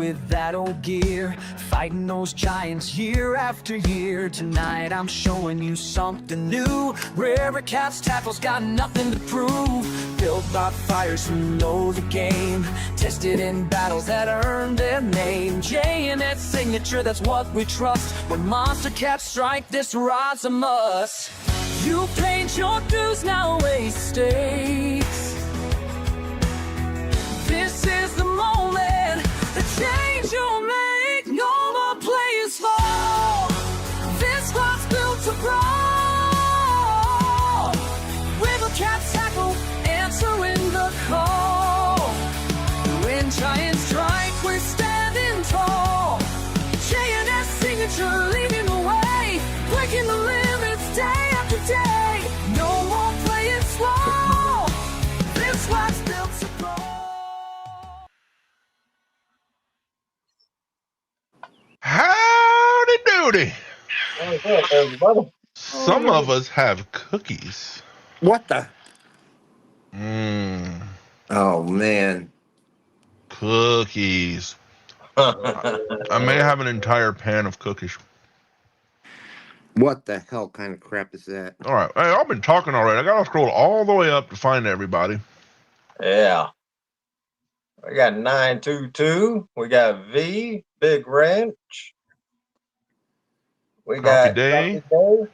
with that old gear, fighting those giants year after year. Tonight I'm showing you something new. Rare Cat's tackle's got nothing to prove. Built by fighters who know the game, tested in battles that earned their name. J&S signature, that's what we trust. When monster cats strike, this rod's a must. You paid your dues, now weigh stakes. This is the moment, the change you'll make. No more players fall. This squad's built to brawl. River Cat's tackle, answering the call. When giants strike, we're standing tall. J&S signature, leading the way, breaking the limits day after day. No more playing slow. This squad's built to brawl. Howdy doody. What's up, everybody? Some of us have cookies. What the? Mmm. Oh, man. Cookies. I may have an entire pan of cookies. What the hell kind of crap is that? All right. Hey, I've been talking already. I got to scroll all the way up to find everybody. Yeah. We got 922. We got V, Big Ranch. We Coffee got Day. Coffee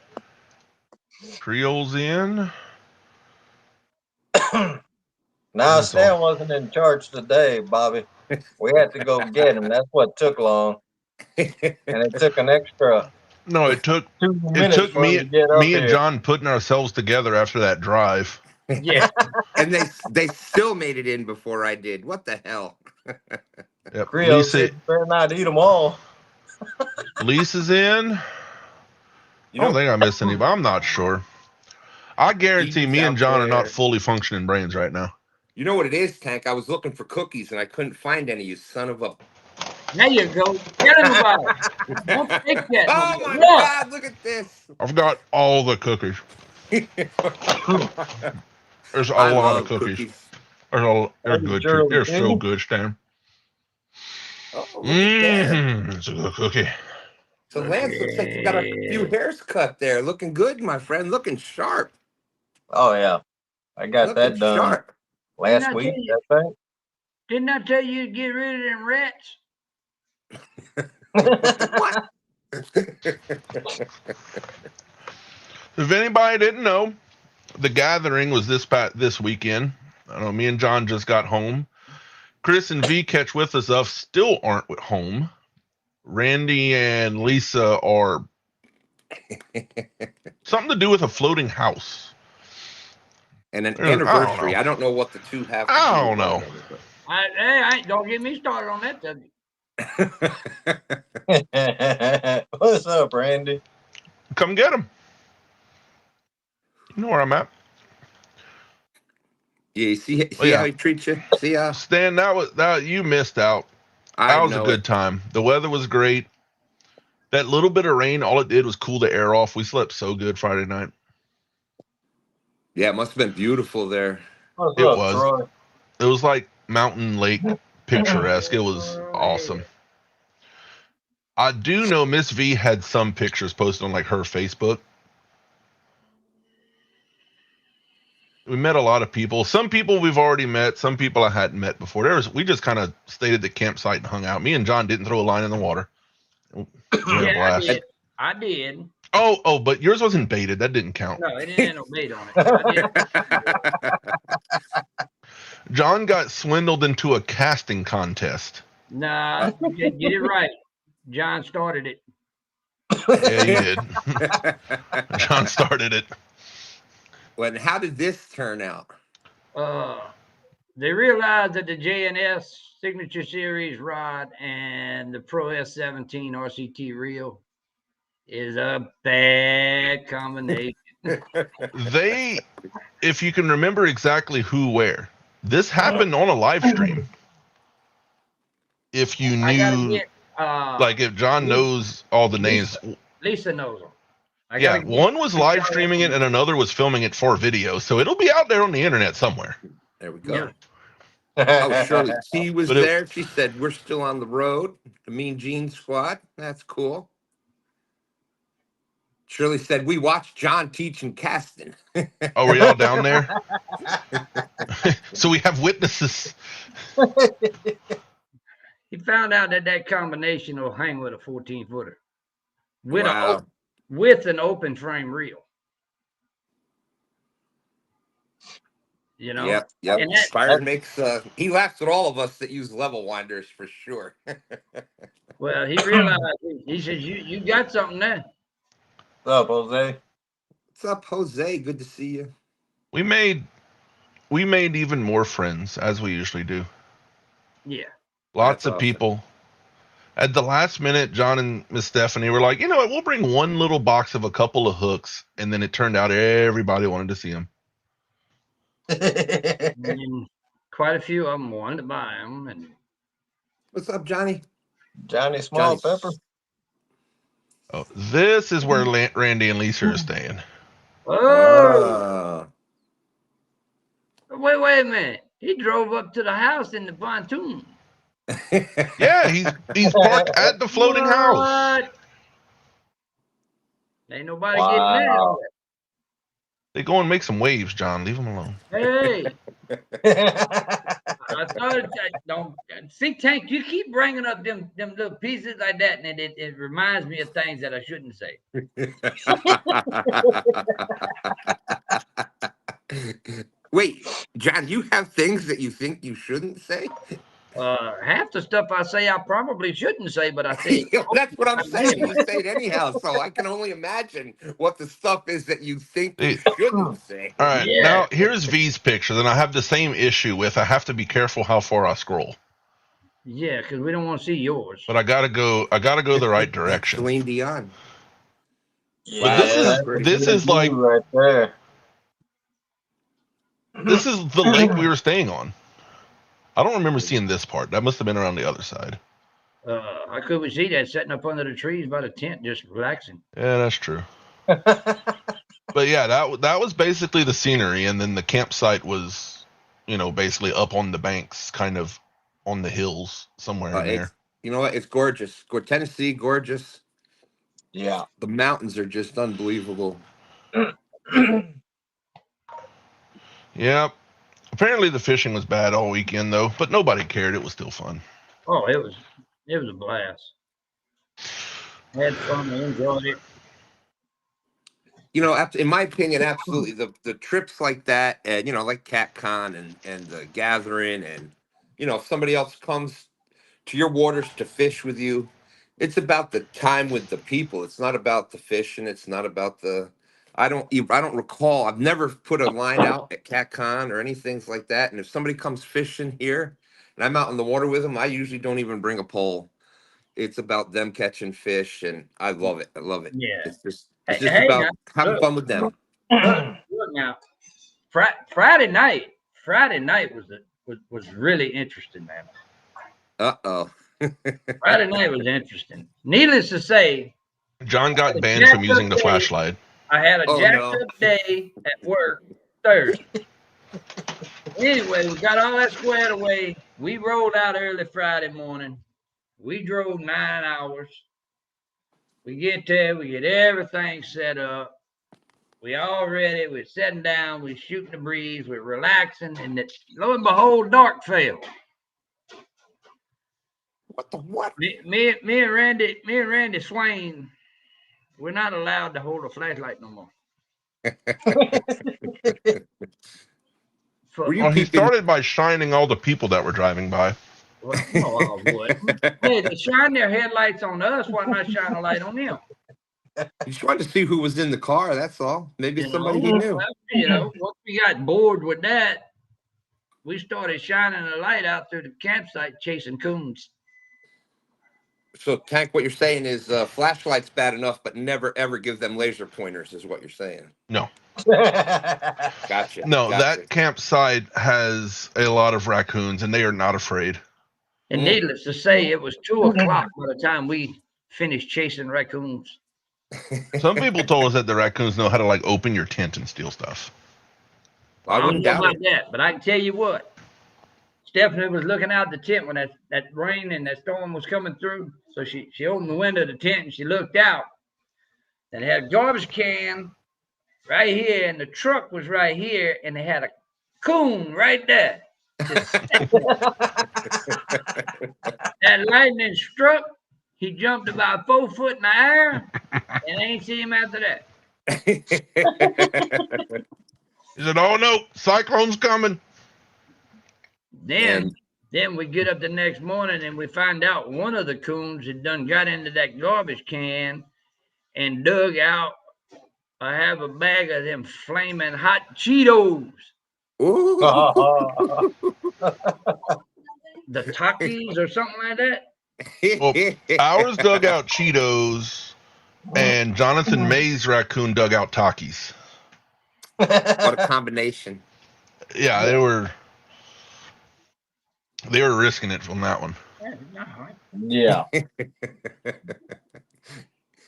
Trio's in. Day. Now, Stan wasn't in charge today, Bobby. We had to go get him. That's what took long. And it took an extra No, it took 2 minutes for me him to get up and here. John putting ourselves together after that drive. Yeah. And they still made it in before I did. What the hell? Yep. Creole said, "You better not eat them all." Lisa's in. I don't think I missed anybody. I'm not sure. I guarantee me and John are not fully functioning brains right now. You know what it is, Tank? I was looking for cookies and I couldn't find any, you son of a... There you go. Get him about it. Don't take that. Oh, my Look. God, look at this. I've got all the cookies. There's a lot of cookies. They're good. Sure, They're so good, Stan. Oh, look at that. It's a good cookie. So Lance looks like you got a few hairs cut there. Looking good, my friend. Looking sharp. Oh, yeah. I got Looking that done sharp. last Didn't I week, tell you? I think. Didn't I tell you to get rid of them rats? What? If anybody didn't know, the gathering was this weekend. I know me and John just got home. Chris and V catch with us still aren't at home. Randy and Lisa are something to do with a floating house. And an anniversary. I don't know what the two have to do. I don't know. Don't get me started on that subject. What's up, Randy? Come get them. You know where I'm at. Yeah, you see how he treats you? See how? Stan, that you missed out. That was a good time. The weather was great. That little bit of rain, all it did was cool the air off. We slept so good Friday night. Yeah, it must have been beautiful there. What's It up, was. Troy? It was like mountain lake picturesque. It was awesome. I do know Miss V had some pictures posted on like her Facebook. We met a lot of people. Some people we've already met. Some people I hadn't met before. We just kind of stayed at the campsite and hung out. Me and John didn't throw a line in the water. We had a blast. I did. Oh, but yours wasn't baited. That didn't count. No, it didn't have no bait on it. I did. John got swindled into a casting contest. Nah, get it right. John started it. Yeah, he did. John started it. Well, and how did this turn out? They realized that the J&S Signature Series rod and the Pro S17 RCT reel is a bad combination. If you can remember exactly who where, this happened on a live stream. If you knew, like if John knows all the names. Lisa knows them. Yeah, one was live streaming it and another was filming it for video. So it'll be out there on the internet somewhere. There we go. Yeah. Oh, Shirley T was But it, there. She said, "We're still on the road." The Mean Gene Squad. That's cool. Shirley said, "We watched John teach in Caston." oh, were y'all down there? So we have witnesses. He found out that that combination will hang with a 14-footer with Wow. with an open frame reel. You know. Yep. And that, Byron makes. He laughs at all of us that use level winders for sure. well, he realized. He says, "You got something there." What's up, Jose? What's up, Jose? Good to see you. We made even more friends as we usually do. Yeah. Lots That's of awesome. people. At the last minute, John and Miss Stephanie were like, you know what? We'll bring one little box of a couple of hooks, and then it turned out everybody wanted to see them. And quite a few of them wanted to buy them, and What's up, Johnny? Johnny Small Johnny. Pepper. Oh, this is where Randy and Lisa are staying. oh, wait a minute. He drove up to the house in the pontoon. Yeah, he's parked at the floating house. What? Ain't nobody Wow. getting out. They go and make some waves, John. Leave them alone. Hey, I thought don't see Tank. You keep bringing up them little pieces like that, and it reminds me of things that I shouldn't say. Wait, John, you have things that you think you shouldn't say? Half the stuff I say I probably shouldn't say, but I say it. That's what I'm saying. You say it anyhow, so I can only imagine what the stuff is that you think you shouldn't say. All right, Yeah. now here's V's picture. Then I have the same issue with I have to be careful how far I scroll. Yeah, because we don't want to see yours. But I gotta go the right direction. Celine Dion. Yeah, this is like right there. this is the lake we were staying on. I don't remember seeing this part. That must have been around the other side. How could we see that sitting up under the trees by the tent, just relaxing? Yeah, that's true. But yeah, that was basically the scenery, and then the campsite was, basically up on the banks, kind of on the hills somewhere in there. You know what? It's gorgeous. Tennessee, gorgeous. Yeah. The mountains are just unbelievable. Yeah. Apparently the fishing was bad all weekend though, but nobody cared. It was still fun. Oh, it was a blast. Had fun. I enjoyed it. In my opinion, absolutely. The trips like that, like CatCon and the gathering, and if somebody else comes to your waters to fish with you, it's about the time with the people. It's not about the fish, and it's not about the. I don't recall. I've never put a line out at CatCon or anything like that. And if somebody comes fishing here, and I'm out in the water with them, I usually don't even bring a pole. It's about them catching fish, and I love it. I love it. Yeah. It's just Hey, about now, having fun with them. Look now, Friday night was really interesting, man. Uh-oh. Friday night was interesting. Needless to say, John got banned from using the flashlight. I had a jacked up day at work Thursday. Anyway, we got all that squared away. We rolled out early Friday morning. We drove 9 hours. We get there, we get everything set up. We all ready. We're sitting down. We're shooting the breeze. We're relaxing, and lo and behold, dark fell. What the what? Me and Randy Swain, we're not allowed to hold a flashlight no more. He started by shining all the people that were driving by. Well, no, I would. Hey, they shine their headlights on us. Why not shine a light on them? You just wanted to see who was in the car. That's all. Maybe somebody he knew. Once we got bored with that, we started shining a light out through the campsite chasing coons. So, Tank, what you're saying is flashlights bad enough, but never ever give them laser pointers, is what you're saying. No. Gotcha. No, that campsite has a lot of raccoons, and they are not afraid. And needless to say, it was 2 o'clock by the time we finished chasing raccoons. Some people told us that the raccoons know how to open your tent and steal stuff. I wouldn't doubt about that, but I can tell you what. Stephanie was looking out the tent when that rain and that storm was coming through. So she opened the window of the tent and she looked out. And they had a garbage can right here, and the truck was right here, and they had a coon right there. That lightning struck. He jumped about 4 foot in the air, and I ain't seen him after that. He said, "Oh no, cyclone's coming." Then we get up the next morning and we find out one of the coons had done got into that garbage can and dug out. I have a bag of them flaming hot Cheetos. Ooh. The Takis or something like that. Well, ours dug out Cheetos, and Jonathan May's raccoon dug out Takis. What a combination. Yeah, they were risking it from that one. Yeah.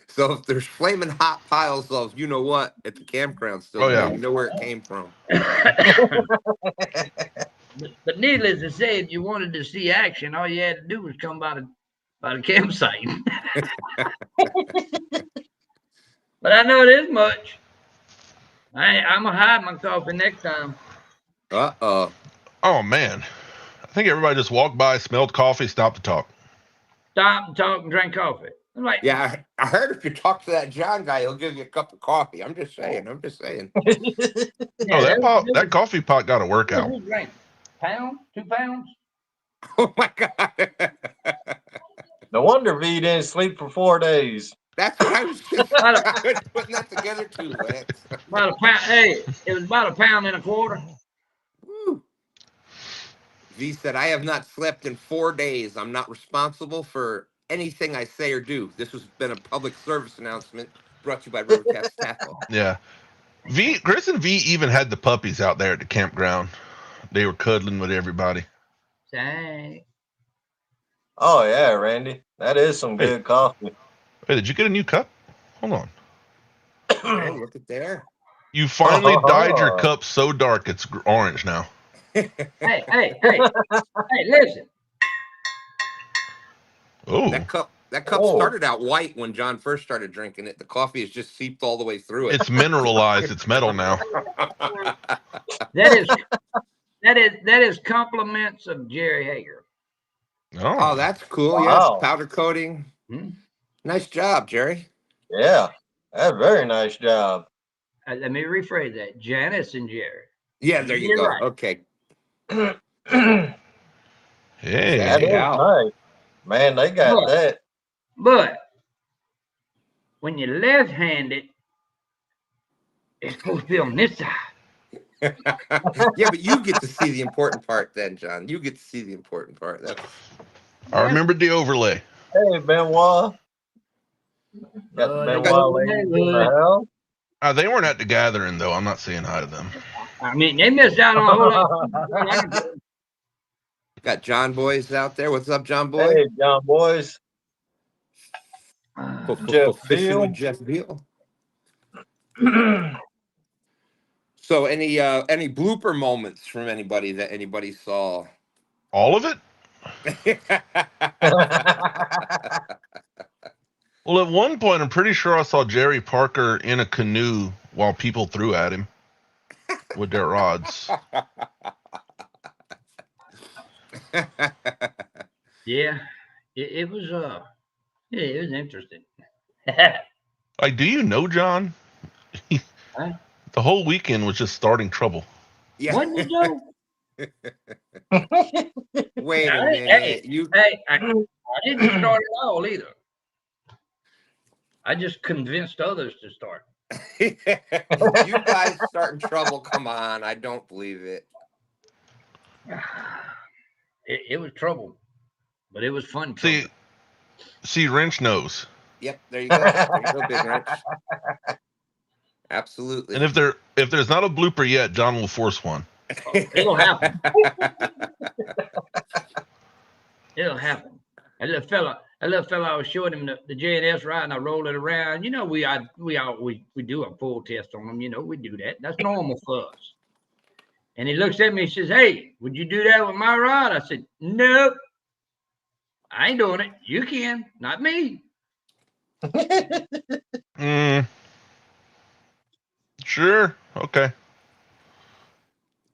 So if there's flaming hot piles of, you know what, at the campground still, Oh, yeah. you know where it came from. But needless to say, if you wanted to see action, all you had to do was come by the campsite. But I know this much. I'm gonna hide my coffee next time. Uh-oh. Oh man, I think everybody just walked by, smelled coffee, stopped to talk. Stop and talk and drink coffee. I'm like, Yeah, I heard if you talk to that John guy, he'll give you a cup of coffee. I'm just saying. Oh, that coffee pot got a workout. Pound, 2 pounds. Oh my God. No wonder V didn't sleep for 4 days. That's what I was just putting that together too, Lance. About a pound. Hey, it was about 1.25 pounds. Woo. V said, I have not slept in 4 days. I'm not responsible for anything I say or do. This has been a public service announcement brought to you by Rivercats Tackle. Yeah. Chris and V even had the puppies out there at the campground. They were cuddling with everybody. Dang. Oh yeah, Randy. That is some good coffee. Hey, did you get a new cup? Hold on. Hey, look at there. You finally dyed your cup so dark it's orange now. Hey, listen. Oh. That cup started out white when John first started drinking it. The coffee has just seeped all the way through it. It's mineralized. It's metal now. That is compliments of Jerry Hager. Oh, that's cool. Wow. Yes, powder coating. Hmm? Nice job, Jerry. Yeah, that's a very nice job. Let me rephrase that. Janice and Jerry. Yeah, there you You're go. right. Okay. That Hey. is nice. Man, they got that. But when you're left-handed, it's supposed to be on this side. Yeah, but you get to see the important part then, John. You get to see the important part. I remembered the overlay. Hey, Benoit. Got the Benoit ladies in the house. They weren't at the gathering, though. I'm not saying hi to them. I mean, they missed out on a whole lot. Got John Boys out there. What's up, John Boy? Hey, John Boys. Jeff Fishing Beal. with Jeff Beal. So any blooper moments from anybody that anybody saw? All of it? Well, at one point, I'm pretty sure I saw Jerry Parker in a canoe while people threw at him with their rods. Yeah, it was it was interesting. Like, do you know, John? Huh? The whole weekend was just starting trouble. Yeah. What did you do? Wait a Hey, minute. I didn't start it all either. I just convinced others to start. You guys starting trouble. Come on. I don't believe it. It was trouble, but it was fun. See, Wrench knows. Yep, there you go. There you go, Big Wrench. Absolutely. And if there's not a blooper yet, John will force one. It'll happen. It'll happen. A little fella, I was showing him the J&S ride, and I rolled it around. You know, we do a pull test on them. You know, we do that. That's normal for us. And he looks at me and says, "Hey, would you do that with my rod?" I said, "Nope. I ain't doing it. You can, not me." Sure. Okay.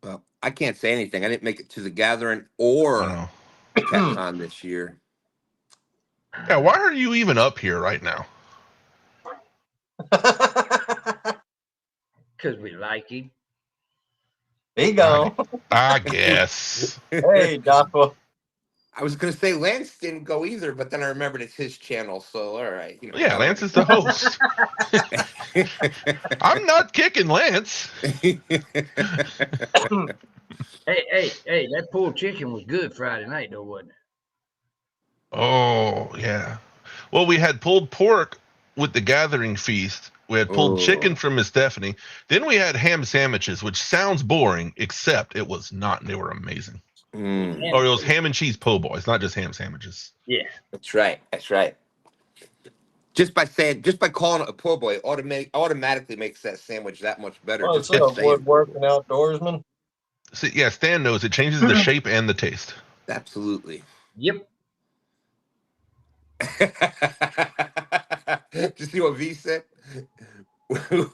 Well, I can't say anything. I didn't make it to the gathering I or know. CatCon this year. Yeah, why are you even up here right now? Because we like him. He gone. I guess. Hey, Joshua. I was gonna say Lance didn't go either, but then I remembered it's his channel, so all right. You know, Yeah, Lance is the host. I'm not kicking Lance. Hey, that pulled chicken was good Friday night, though, wasn't it? Oh, yeah. Well, we had pulled pork with the gathering feast. We had pulled chicken from Miss Stephanie. Then we had ham sandwiches, which sounds boring, except it was not. They were amazing. Or it was ham and cheese po' boys, not just ham sandwiches. Yeah. That's right. That's right. Just by calling it a po' boy, automatically makes that sandwich that much better. Well, Just it's a by saying woodworking outdoorsman. So, yeah, Stan knows it changes the shape and the taste. absolutely. Yep. Did you see what V said?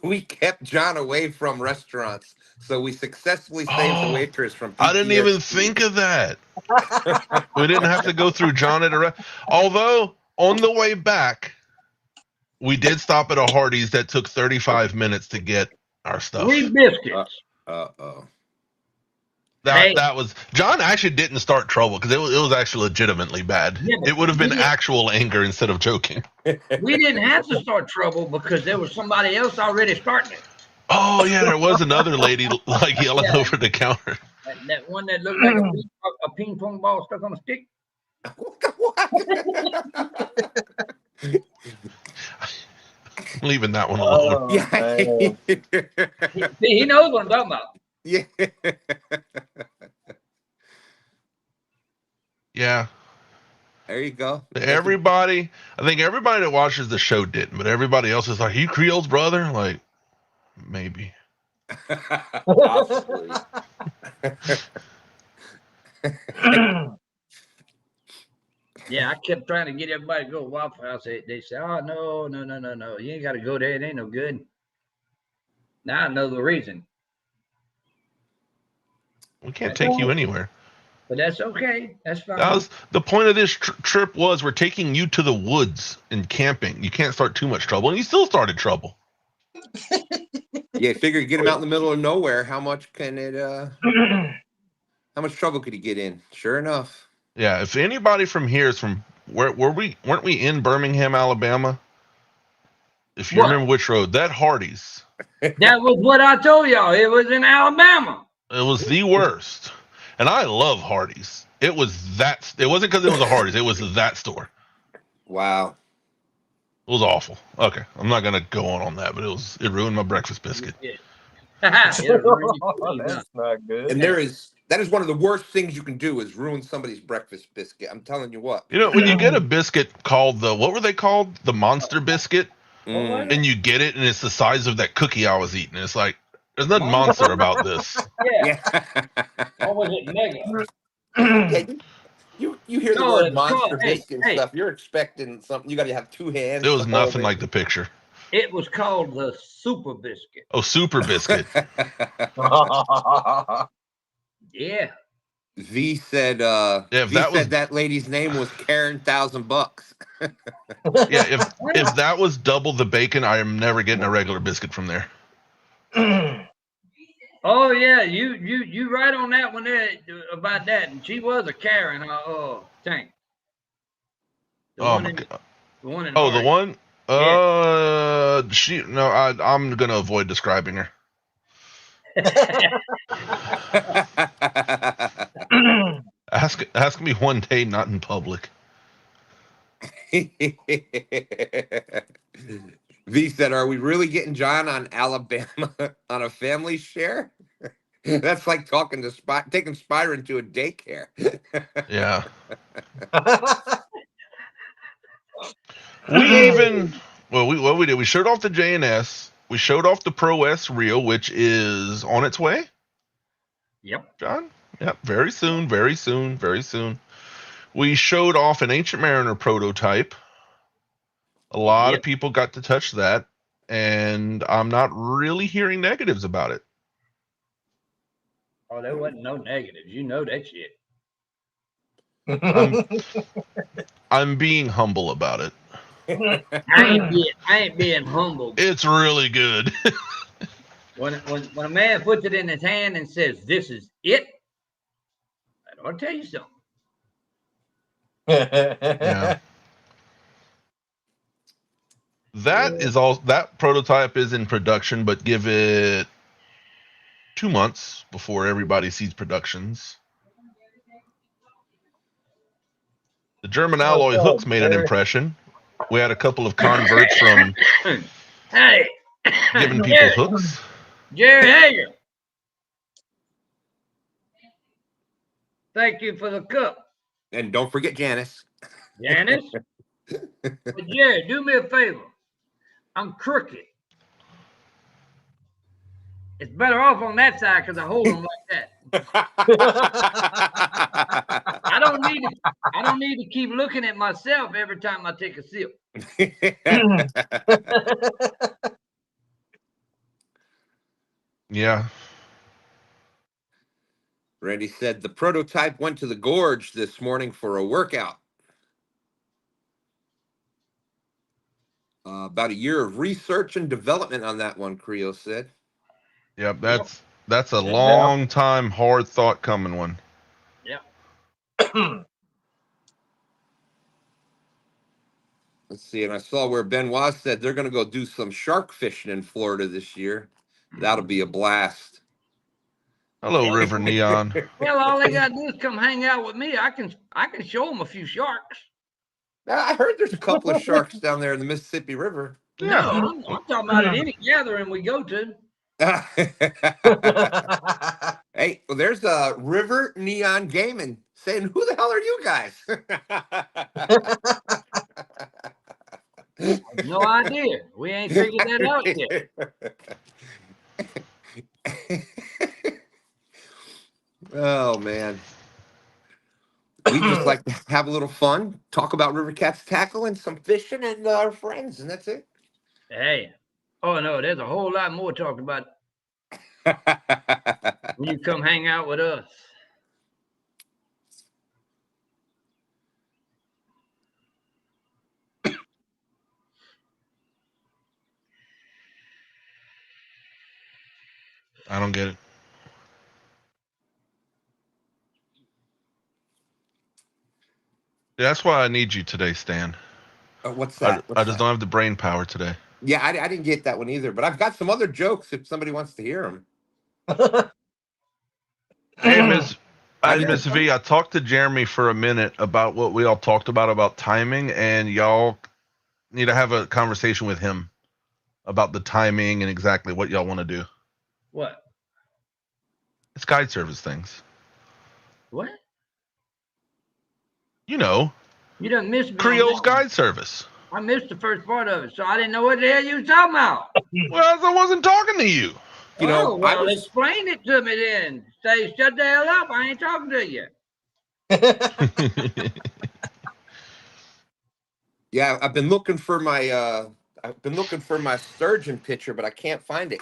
We kept John away from restaurants, so we successfully saved the waitress from PTSD. I didn't even think of that. We didn't have to go through John at a although on the way back, we did stop at a Hardee's that took 35 minutes to get our stuff. 3 biscuits. Uh-oh. That was John actually didn't start trouble because it was actually legitimately bad. Yeah, it would have been actual anger instead of joking. We didn't have to start trouble because there was somebody else already starting it. Oh yeah, there was another lady like yelling over the counter. That one that looked like a ping pong ball stuck on a stick. Leaving that one alone. Oh, man. He knows what I'm talking about. Yeah. Yeah. There you go. Everybody, I think everybody that watches the show didn't, but everybody else is like, "You Creole's brother?" Like, maybe. Possibly. Yeah, I kept trying to get everybody to go to Waffle House. They said, "Oh no. You ain't got to go there. It ain't no good." Now I know the reason. We can't take you anywhere. But that's okay. That's fine. That was the point of this trip was we're taking you to the woods and camping. You can't start too much trouble, and you still started trouble. Yeah, figure get him out in the middle of nowhere. How much can it? How much trouble could he get in? Sure enough. Yeah, if anybody from here is from weren't we in Birmingham, Alabama? If you remember which road, that Hardee's. That was what I told y'all. It was in Alabama. It was the worst. And I love Hardee's. It was that. It wasn't because it was a Hardee's. It was that store. Wow. It was awful. Okay, I'm not gonna go on that, but it ruined my breakfast biscuit. Yeah. That's not good. And that is one of the worst things you can do is ruin somebody's breakfast biscuit. I'm telling you what. You know, when you get a biscuit called what were they called? The Monster Biscuit, Mm. and you get it, and it's the size of that cookie I was eating. It's like there's nothing monster about this. Yeah. Or was it mega? Yeah, you hear the No, word it's monster called- hey, biscuit and hey. stuff. You're expecting something. You got to have 2 hands. It was to hold nothing it. like the picture. It was called the Super Biscuit. Oh, Super Biscuit. Yeah. V said. if V that was said that lady's name was Karen $1,000. yeah, if that was double the bacon, I am never getting a regular biscuit from there. Oh yeah, you right on that one there about that. And she was a Karen. Tank. The Oh one my in- god. The one in Oh, the Hardy. one. I'm gonna avoid describing her. Ask me one day, not in public. V said, "Are we really getting John on Alabama on a family share? That's like taking Spyron to a daycare." Yeah. What we did, we showed off the JNS. We showed off the Pro S reel, which is on its way. Yep. John? Yep, very soon, very soon, very soon. We showed off an Ancient Mariner prototype. A lot of people got to touch that, and I'm not really hearing negatives about it. Oh, there wasn't no negatives. You know that shit. I'm being humble about it. I ain't being humble. It's really good. When a man puts it in his hand and says, "This is it," I want to tell you something. Yeah. That prototype is in production, but give it 2 months before everybody sees productions. The German alloy hooks made an impression. We had a couple of converts from Hey, giving people hooks. Jerry Hager. Thank you for the cup. And don't forget Janice. Janice? But Jerry, do me a favor. I'm crooked. It's better off on that side because I hold them like that. I don't need to keep looking at myself every time I take a sip. Yeah. Randy said the prototype went to the gorge this morning for a workout. About a year of research and development on that one, Creo said. Yep, that's a long time, hard thought coming one. Yeah. Let's see, and I saw where Benoit said they're going to go do some shark fishing in Florida this year. That'll be a blast. Hello, River Neon. Well, all they gotta do is come hang out with me. I can show them a few sharks. I heard there's a couple of sharks down there in the Mississippi River. No, I'm talking about at any gathering we go to. Hey, well, there's a River Neon Gaming saying, "Who the hell are you guys?" No idea. We ain't figured that out yet. Oh man, we just like to have a little fun, talk about River Cats tackling, some fishing, and our friends, and that's it. Hey, oh no, there's a whole lot more to talk about when you come hang out with us. I don't get it. Yeah, that's why I need you today, Stan. What's that? I just don't have the brain power today. Yeah, I didn't get that one either, but I've got some other jokes if somebody wants to hear them. Hey, Miss V, I talked to Jeremy for a minute about what we all talked about timing, and y'all need to have a conversation with him about the timing and exactly what y'all want to do. What? It's guide service things. What? You know, You done missed me. Creole's guide service. I missed the first part of it, so I didn't know what the hell you was talking about. Well, I wasn't talking to you. You know, well, explain it to me then. Say, shut the hell up. I ain't talking to you. Yeah, I've been looking for my sturgeon picture, but I can't find it.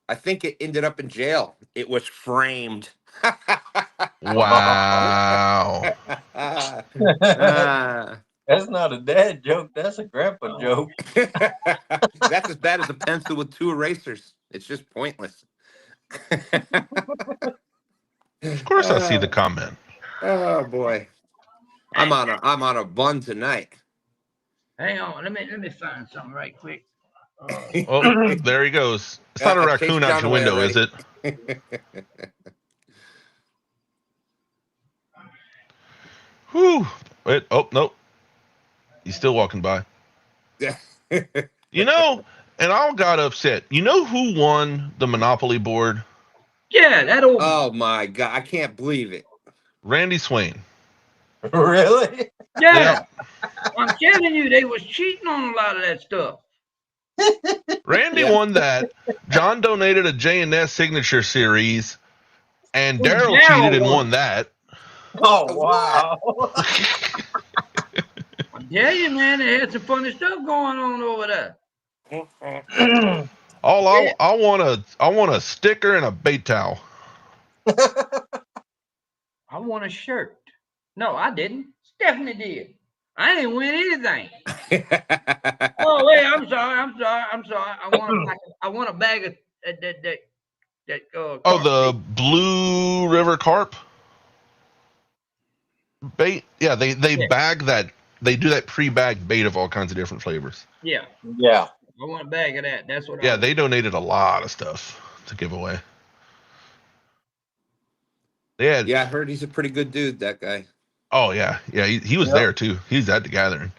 I think it ended up in jail. It was framed. Wow. That's not a dad joke. That's a grandpa joke. That's as bad as a pencil with two erasers. It's just pointless. Of course, I see the comment. Oh boy, I'm on a bun tonight. Hang on, let me find something right quick. Oh, there he goes. It's not a I raccoon chased out John your away window, already. is it? Whew. Wait. Oh, nope. He's still walking by. You know, and I got upset. You know who won the Monopoly board? Yeah, that old. Oh my god, I can't believe it. Randy Swain. Really? Yeah. I'm telling you, they was cheating on a lot of that stuff. Randy won that. John donated a J&S signature series, And Well, Daryl Daryl cheated and won. won that. Oh wow! I tell you, man, they had some funny stuff going on over there. I want a sticker and a bait towel. I want a shirt. No, I didn't. Stephanie did. I didn't win anything. Oh wait, I'm sorry. I want a bag of that. Oh, carp the meat. Blue River Carp bait. Yeah, they Yeah. bag that. They do that pre-bagged bait of all kinds of different flavors. Yeah, Yeah. I want a bag of that. That's what. I Yeah, want. they donated a lot of stuff to give away. They had. Yeah, I heard he's a pretty good dude, that guy. Oh yeah, yeah. He was Yep. there too. He's at the gathering.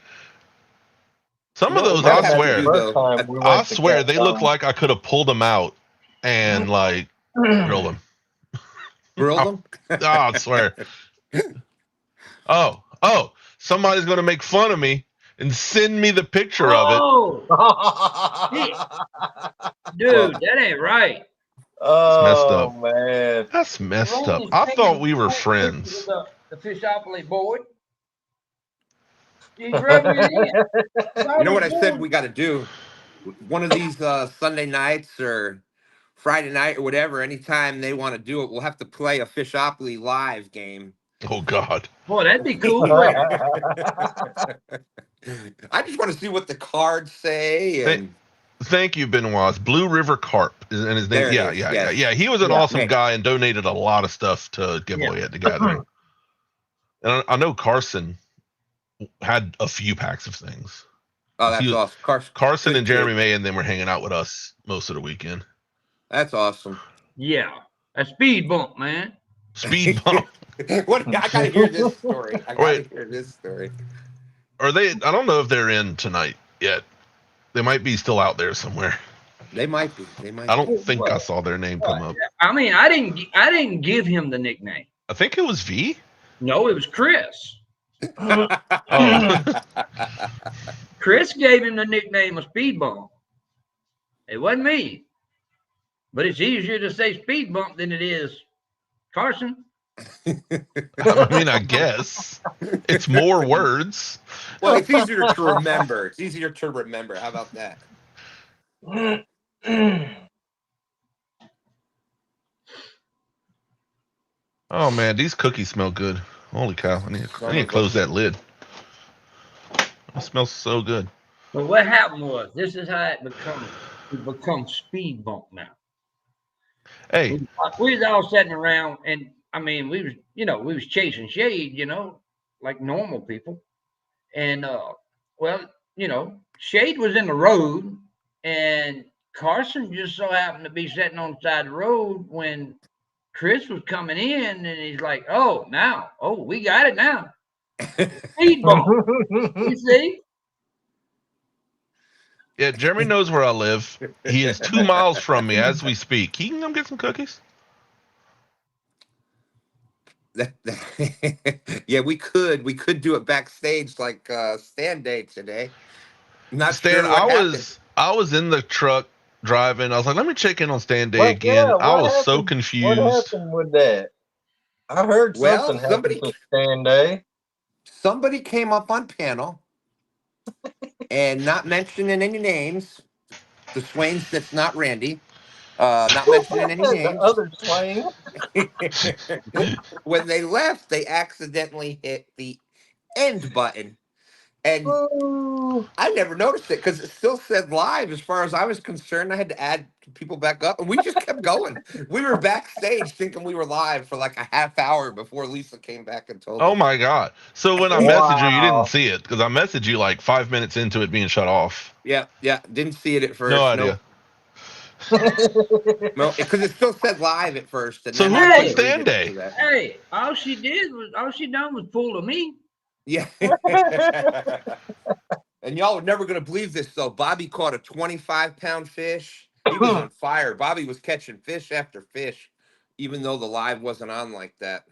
Some You of know those, what I might have to swear, do, though? I swear, they look like I could have pulled them out and like grilled them. Grilled him? I swear. Oh, somebody's gonna make fun of me and send me the picture of it. Oh, dude, that ain't right. messed Oh up. man! That's messed up. Randy's I taking thought we were pictures friends. of The Fishopoly board. He's rubbing it in. You know what I said we got to do? One of these Sunday nights or Friday night or whatever, anytime they want to do it, we'll have to play a Fishopoly live game. Oh God. Boy, that'd be cool. I just want to see what the cards say. And Thank you, Benoit. It's Blue River Carp, and his There name. it Yeah, is, yeah, yes. yeah. He was an Yeah. awesome Hey. guy and donated a lot of stuff to give away at the gathering. And I know Carson had a few packs of things. oh, that's He- awesome. Carson good and Jeremy kid. May and them were hanging out with us most of the weekend. That's awesome. Yeah, a speed bump, man. Speed bump. What? I gotta hear this story. I gotta Wait. hear this story. Are they? I don't know if they're in tonight yet. They might be still out there somewhere. They might be. They might. I don't think I saw their name come up. I mean, I didn't give him the nickname. I think it was V. No, it was Chris. Oh. Chris gave him the nickname of Speed Bump. It wasn't me. But it's easier to say Speed Bump than it is Carson. I mean, I guess it's more words. Well, it's easier to remember. It's easier to remember. How about that? Oh man, these cookies smell good. Holy cow! I need to close that lid. It smells so good. But what happened was, this is how it becomes Speed Bump now. Hey, We was all sitting around, and I mean, we was chasing shade, like normal people. And shade was in the road, and Carson just so happened to be sitting on the side of the road when Chris was coming in, and he's like, "Oh, we got it now." Speed bump, you see? yeah, Jeremy knows where I live. He is 2 miles from me as we speak. He can come get some cookies. Yeah, we could do it backstage like Stand Day today. Not Stan, sure what I was in the truck driving. I was like, let me check in on Stand Day Well, again. yeah, I what was so happened? confused. What happened with that? I heard Well, something somebody- happened to Stand Day. Somebody came up on panel and not mentioning any names. The Swains, that's not Randy. Not mentioning any The names. other Swain. When they left, they accidentally hit the end button. And Ooh. I never noticed it because it still said live. As far as I was concerned, I had to add people back up, and we just kept going. We were backstage thinking we were live for like a half hour before Lisa came back and told Oh us. my God. So when I Wow. messaged you, you didn't see it because I messaged you like 5 minutes into it being shut off. Yeah, didn't see it at first. No idea. No, because it still said live at first. And So then who I put Stand deleted it Day? for that. Hey, all she done was pull to me. Yeah. And y'all are never going to believe this, though. Bobby caught a 25-pound fish. He was on fire. Bobby was catching fish after fish, even though the live wasn't on like that.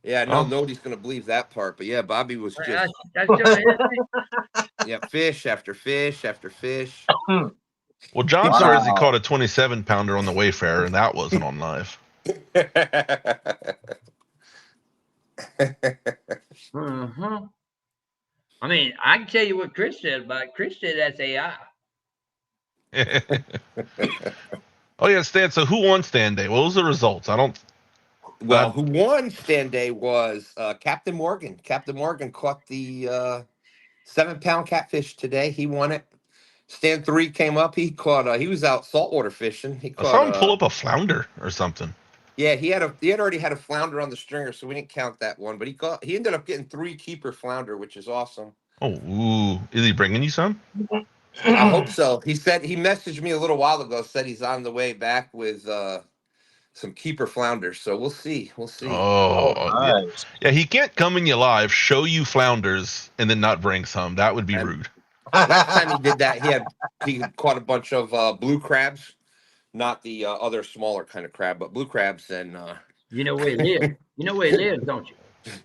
Yeah, no, Oh. nobody's going to believe that part. But yeah, Bobby was I just, still fish after fish after fish. Well, John Wow. swears he caught a 27-pounder on the Wayfarer, and that wasn't on live. Uh-huh. I mean, I can tell you what Chris said about it. Chris said that's AI. Oh yeah, Stan. So who won Stan Day? What was the results? I don't. Well, who won Stand Day was Captain Morgan. Captain Morgan caught the 7-pound catfish today. He won it. Stand 3 came up. He caught. He was out saltwater fishing. He I saw him caught. pull up a flounder or something. Yeah, he had already had a flounder on the stringer, so we didn't count that one. But he ended up getting 3 keeper flounder, which is awesome. Oh, ooh. Is he bringing you some? I hope so. He said he messaged me a little while ago. Said he's on the way back with some keeper flounders. So we'll see. We'll see. Oh, yeah. Nice. Yeah, he can't come in you live, show you flounders, and then not bring some. That would be And- rude. Last time he did that, he caught a bunch of blue crabs, not the other smaller kind of crab, but blue crabs. And You know where he lives. You know where he lives, don't you?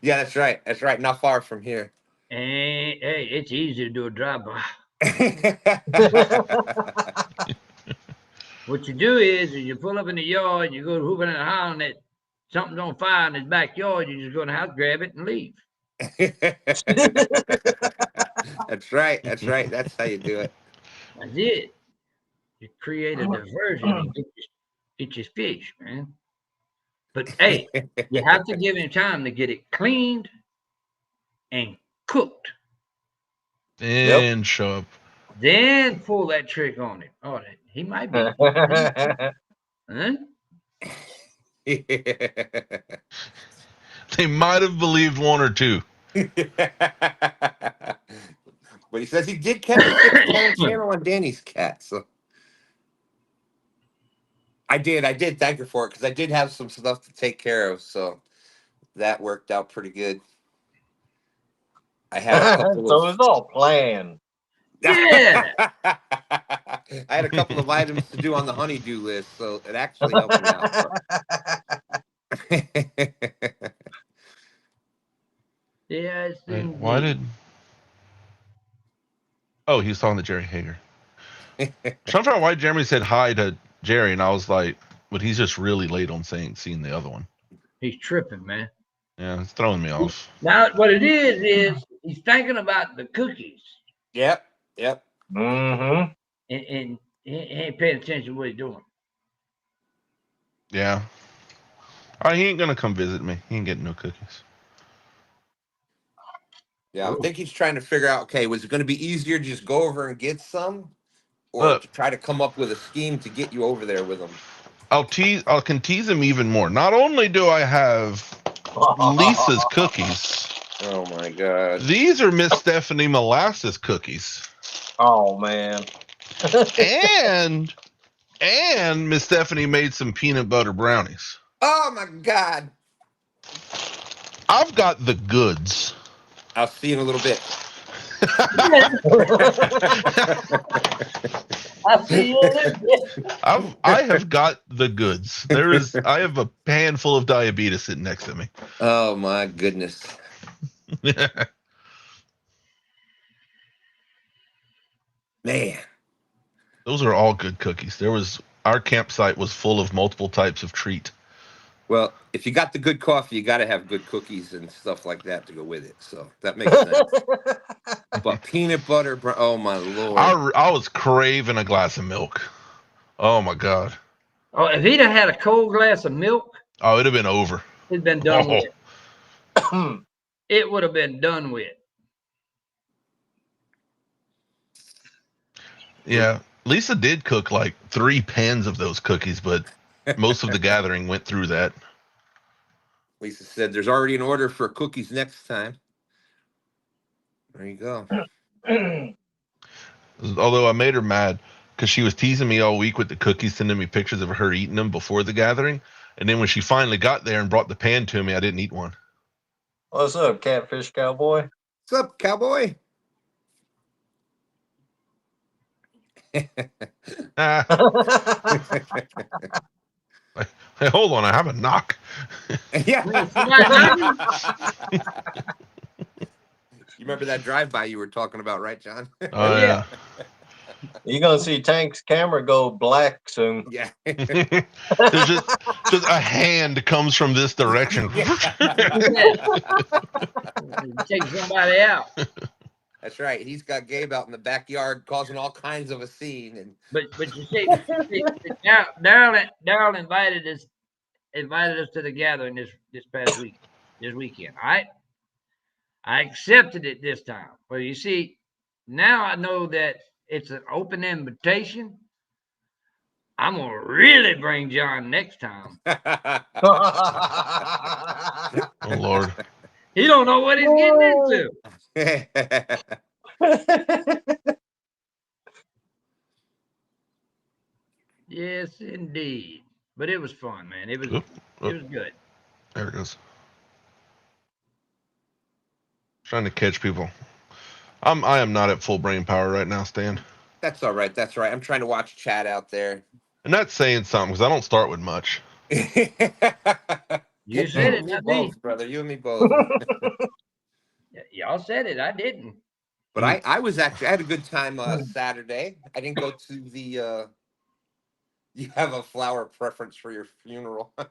yeah, that's right. That's right. Not far from here. And hey, it's easy to do a drive-by. What you do is you pull up in the yard, you go hooping and hollering that something's on fire in his backyard, you just go in the house, grab it, and leave. That's right. That's right. That's how you do it. That's it. You create a diversion and get your fish, man. But hey, you have to give him time to get it cleaned and cooked. And show up. Then pull that trick on him. Oh, he might be. Huh? They might have believed one or two. But he says he did catch a 6-pound channel on Danny's cat. So I did thank her for it because I did have some stuff to take care of. So that worked out pretty good. I had a couple So it's all planned. Yeah. I had a couple of items to do on the honeydew list, so it actually helped me out. Yes. Wait, why indeed. did? Oh, he was talking to Jerry Hager. I'm trying to figure out why Jeremy said hi to Jerry, and I was like, but he's just really late on seeing the other one. He's tripping, man. Yeah, it's throwing me off. Now, what it is he's thinking about the cookies Yep. Mm-hmm. and he ain't paying attention to what he's doing. Yeah. He ain't gonna come visit me. He ain't getting no cookies. Yeah, I think he's trying to figure out, okay, was it going to be easier to just go over and get some, or to try to come up with a scheme to get you over there with him? I can tease him even more. Not only do I have Lisa's cookies, Oh my God. these are Miss Stephanie Molasses cookies. Oh man. And Miss Stephanie made some peanut butter brownies. Oh my God. I've got the goods. I'll see you in a little bit. I see you. I have got the goods. I have a handful of diabetes sitting next to me. Oh my goodness. Man. Those are all good cookies. Our campsite was full of multiple types of treat. Well, if you got the good coffee, you got to have good cookies and stuff like that to go with it. So that makes sense. But peanut butter, oh my Lord. I was craving a glass of milk. Oh my God. Oh, if he'd have had a cold glass of milk, Oh, it'd have been over. it'd been done Oh. with. It would have been done with. Yeah. Lisa did cook like 3 pans of those cookies, but most of the gathering went through that. Lisa said there's already an order for cookies next time. There you go. Although I made her mad because she was teasing me all week with the cookies, sending me pictures of her eating them before the gathering. And then when she finally got there and brought the pan to me, I didn't eat one. What's up, Catfish Cowboy? What's up, cowboy? Ah, hey, hold on, I have a knock. Yeah. You remember that drive-by you were talking about, right, John? Oh, yeah. You're gonna see Tank's camera go black soon. Yeah. There's just a hand comes from this direction. Take somebody out. That's right. He's got Gabe out in the backyard causing all kinds of a scene. And But you see, Daryl invited us to the gathering this past weekend. All right, I accepted it this time. But you see, now I know that it's an open invitation. I'm gonna really bring John next time. Oh Lord. He don't know what he's getting into. Yes, indeed. But it was fun, man. It was good. There it goes. Trying to catch people. I am not at full brain power right now, Stan. That's all right. That's right. I'm trying to watch chat out there. And that's saying something because I don't start with much. You said it, not me. Both, brother. You and me both. Y'all said it. I didn't. But I was actually, I had a good time Saturday. I didn't go to the, you have a flower preference for your funeral. Wait,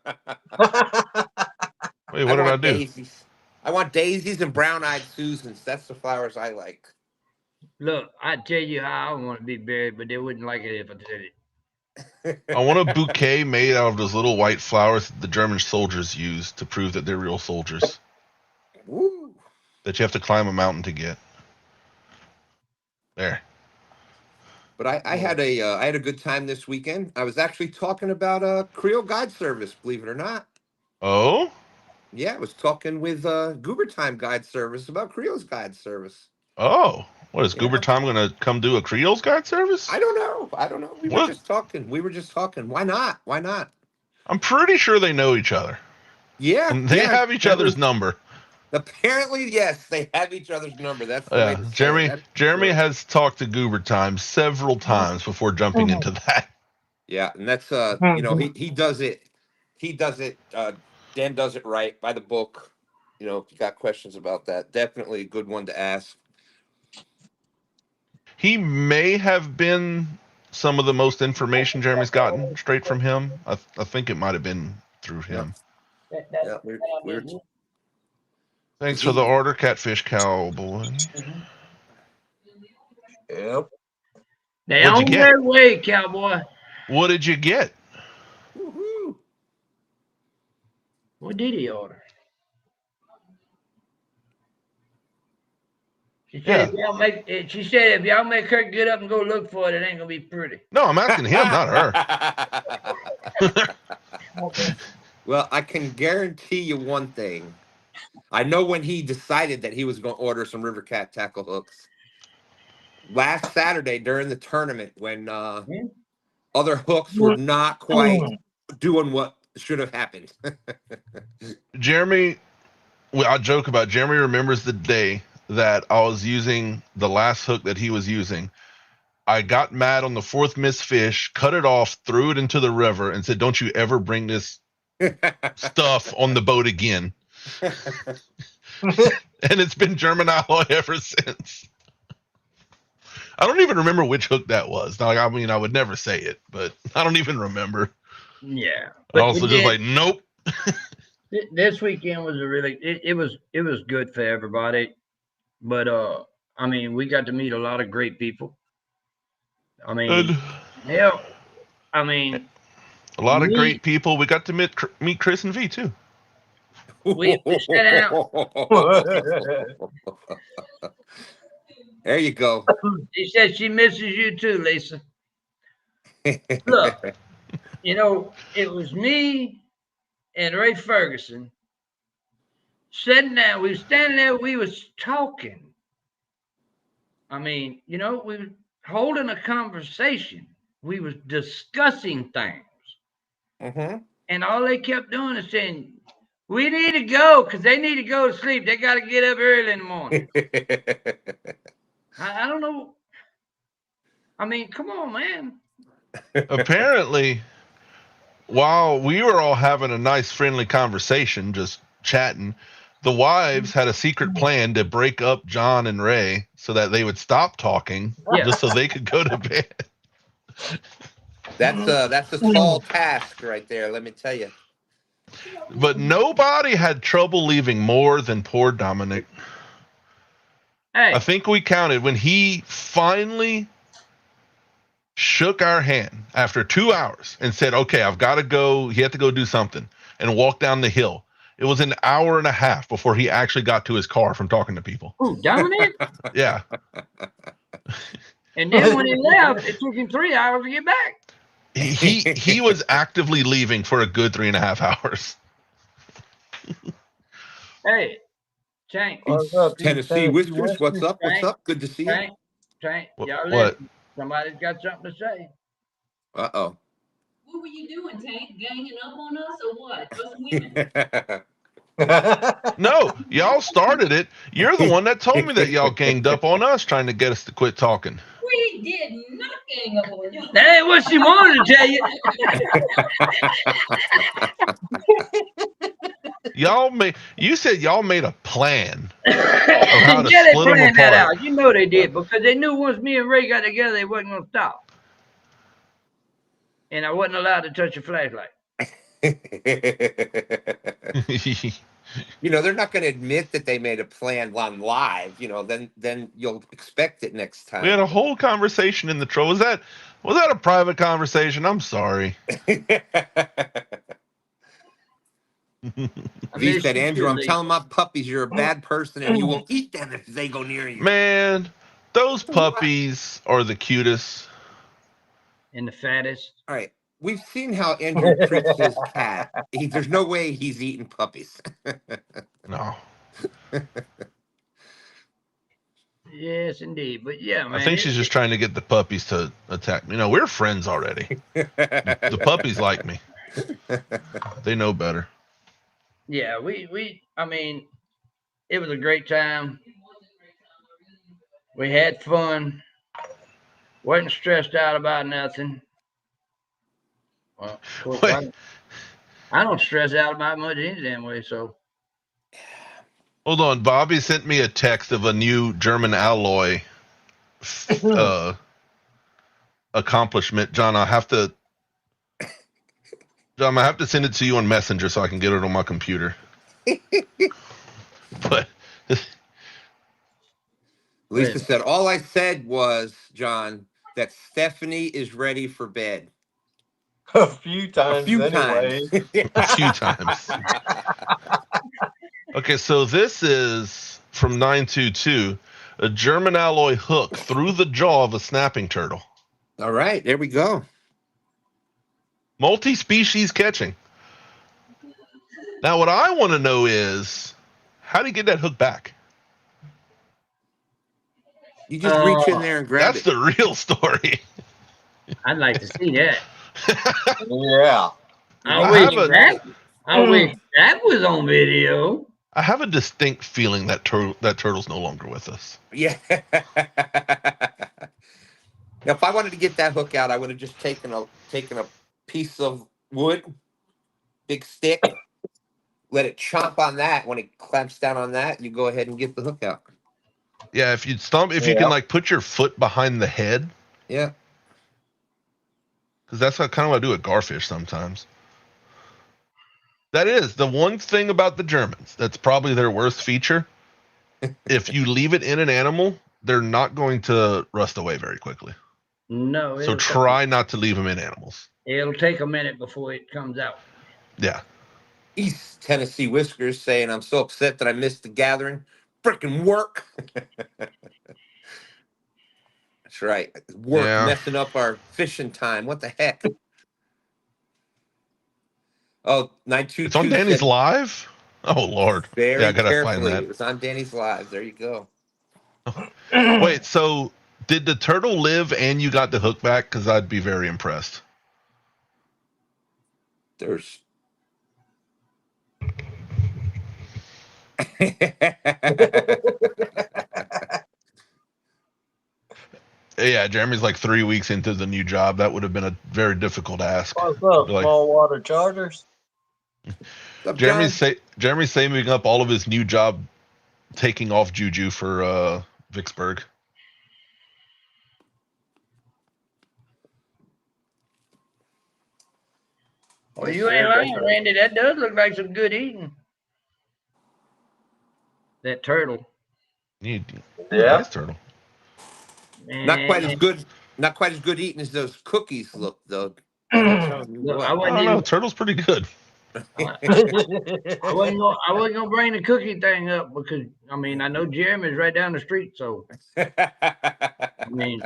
what did I do? Daisies. I want daisies and brown-eyed Susans. That's the flowers I like. Look, I'd tell you how I want to be buried, but they wouldn't like it if I did it. I want a bouquet made out of those little white flowers that the German soldiers use to prove that they're real soldiers. Woo. That you have to climb a mountain to get. There. But I had a good time this weekend. I was actually talking about Creole Guide Service, believe it or not. Oh? Yeah, I was talking with Goober Time Guide Service about Creole's Guide Service. Oh. What, is Goober Time going to come do a Creole's Guide Service? I don't know. We What? were just talking. Why not? I'm pretty sure they know each other. Yeah. And they have each other's number. Apparently, yes, they have each other's number. That's the way to say it. Jeremy has talked to Goober Time several times before jumping into that. Yeah, and that's he does it. Dan does it right by the book. If you got questions about that, definitely a good one to ask. He may have been some of the most information Jeremy's gotten straight from him. I think it might have been through him. Yeah, we were Thanks for the order, Catfish Cowboy. Yep. They What'd you on get? their way, cowboy. What did you get? Woohoo. What did he order? She said, if y'all make her get up and go look for it, it ain't gonna be pretty. No, I'm asking him, not her. Well, I can guarantee you one thing. I know when he decided that he was going to order some River Cat tackle hooks. Last Saturday during the tournament, when other hooks were not quite doing what should have happened. Jeremy, I joke about Jeremy remembers the day that I was using the last hook that he was using. I got mad on the fourth missed fish, cut it off, threw it into the river, and said, "Don't you ever bring this stuff on the boat again." And it's been German alloy ever since. I don't even remember which hook that was. Now, I mean, I would never say it, but I don't even remember. Yeah. But also just like, nope. This weekend was it was good for everybody. But I mean, we got to meet a lot of great people. I mean, hell, I mean, a lot of great people. We got to meet Chris and V too. We sat out. There you go. She said she misses you too, Lisa. Look, it was me and Ray Ferguson sitting there. We were standing there. We was talking. I mean, we were holding a conversation. We was discussing things. Mm-hmm. And all they kept doing is saying, "We need to go," because they need to go to sleep. They got to get up early in the morning. I don't know. I mean, come on, man. Apparently, while we were all having a nice, friendly conversation, just chatting, The wives had a secret plan to break up John and Ray so that they would stop talking, Yeah. just so they could go to bed. That's a tall task right there. Let me tell you. But nobody had trouble leaving more than poor Dominic. Hey, I think we counted when he finally shook our hand after 2 hours and said, okay, I've got to go. He had to go do something and walk down the hill. It was an hour and a half before he actually got to his car from talking to people. who, Dominic? Yeah. And then when he left, it took him 3 hours to get back. He was actively leaving for a good 3.5 hours. Hey, Tank, What's up, you Tennessee Whiskers, what's up? What's Tank, up? Good to see you. Tank, y'all What? listen. Somebody's got something to say. Uh-oh. What were you doing, Tank? Ganging up on us or what? Us women. No, y'all started it. You're the one that told me that y'all ganged up on us trying to get us to quit talking. We did not gang up on you. That ain't what she wanted to tell you. You said y'all made a plan of how to Yeah, they split them planned that apart. out. You know they did, because they knew once me and Ray got together, they wasn't gonna stop. And I wasn't allowed to touch a flashlight. You know, they're not going to admit that they made a plan on live. You know, then you'll expect it next time. We had a whole conversation in the troll. Was that a private conversation? I'm sorry. V said, Andrew, I'm telling my puppies you're a bad person and you will eat them if they go near you. Man, those puppies are the cutest. And the fattest. All right. We've seen how Andrew treats his cat. There's no way he's eating puppies. No. Yes, indeed. But yeah, man. I think she's just trying to get the puppies to attack me. No, we're friends already. The puppies like me. They know better. Yeah, I mean, it was a great time. We had fun. Wasn't stressed out about nothing. Well, of course, Wait. I don't stress out about much any damn way, so. Hold on. Bobby sent me a text of a new German alloy accomplishment. John, I have to send it to you on Messenger so I can get it on my computer. But Lisa said, all I said was, John, that Stephanie is ready for bed. A few times. A few anyway. times. a few times. Okay, so this is from 922, a German alloy hook through the jaw of a snapping turtle. All right, there we go. Multi-species catching. Now, what I want to know is, how do you get that hook back? You just reach in there and grab That's it. the real story. I'd like to see that. Yeah. I wish that was on video. I have a distinct feeling that turtle's no longer with us. Yeah. Now, if I wanted to get that hook out, I would have just taken a piece of wood, big stick, let it chomp on that. When it clamps down on that, you go ahead and get the hook out. Yeah, if you can like put your foot behind the head, Yeah. because that's kind of what I do with garfish sometimes. That is the one thing about the Germans. That's probably their worst feature. If you leave it in an animal, they're not going to rust away very quickly. No. So try not to leave them in animals. It'll take a minute before it comes out. Yeah. East Tennessee Whiskers saying, I'm so upset that I missed the gathering. Freaking work. That's right. Work messing up our fishing time. What the heck? Oh, 922. It's on Danny's live? Oh, Lord. Very I gotta carefully. find that. It was on Danny's live. There you go. Wait, so did the turtle live and you got the hook back? Because I'd be very impressed. There's. Yeah, Jeremy's like 3 weeks into the new job. That would have been a very difficult ask. What's up, Like- small water chargers? What's up, John? Jeremy's saving up all of his new job, taking off Juju for Vicksburg. Well, you ain't lying, Randy. That does look like some good eating. That turtle. Yeah. Nice turtle. Not quite as Man, good. Not quite as good eating as those cookies look, though. look, I I wasn't don't know. even. Turtle's pretty good. I wasn't gonna bring the cookie thing up because I mean I know Jeremy's right down the street, so I mean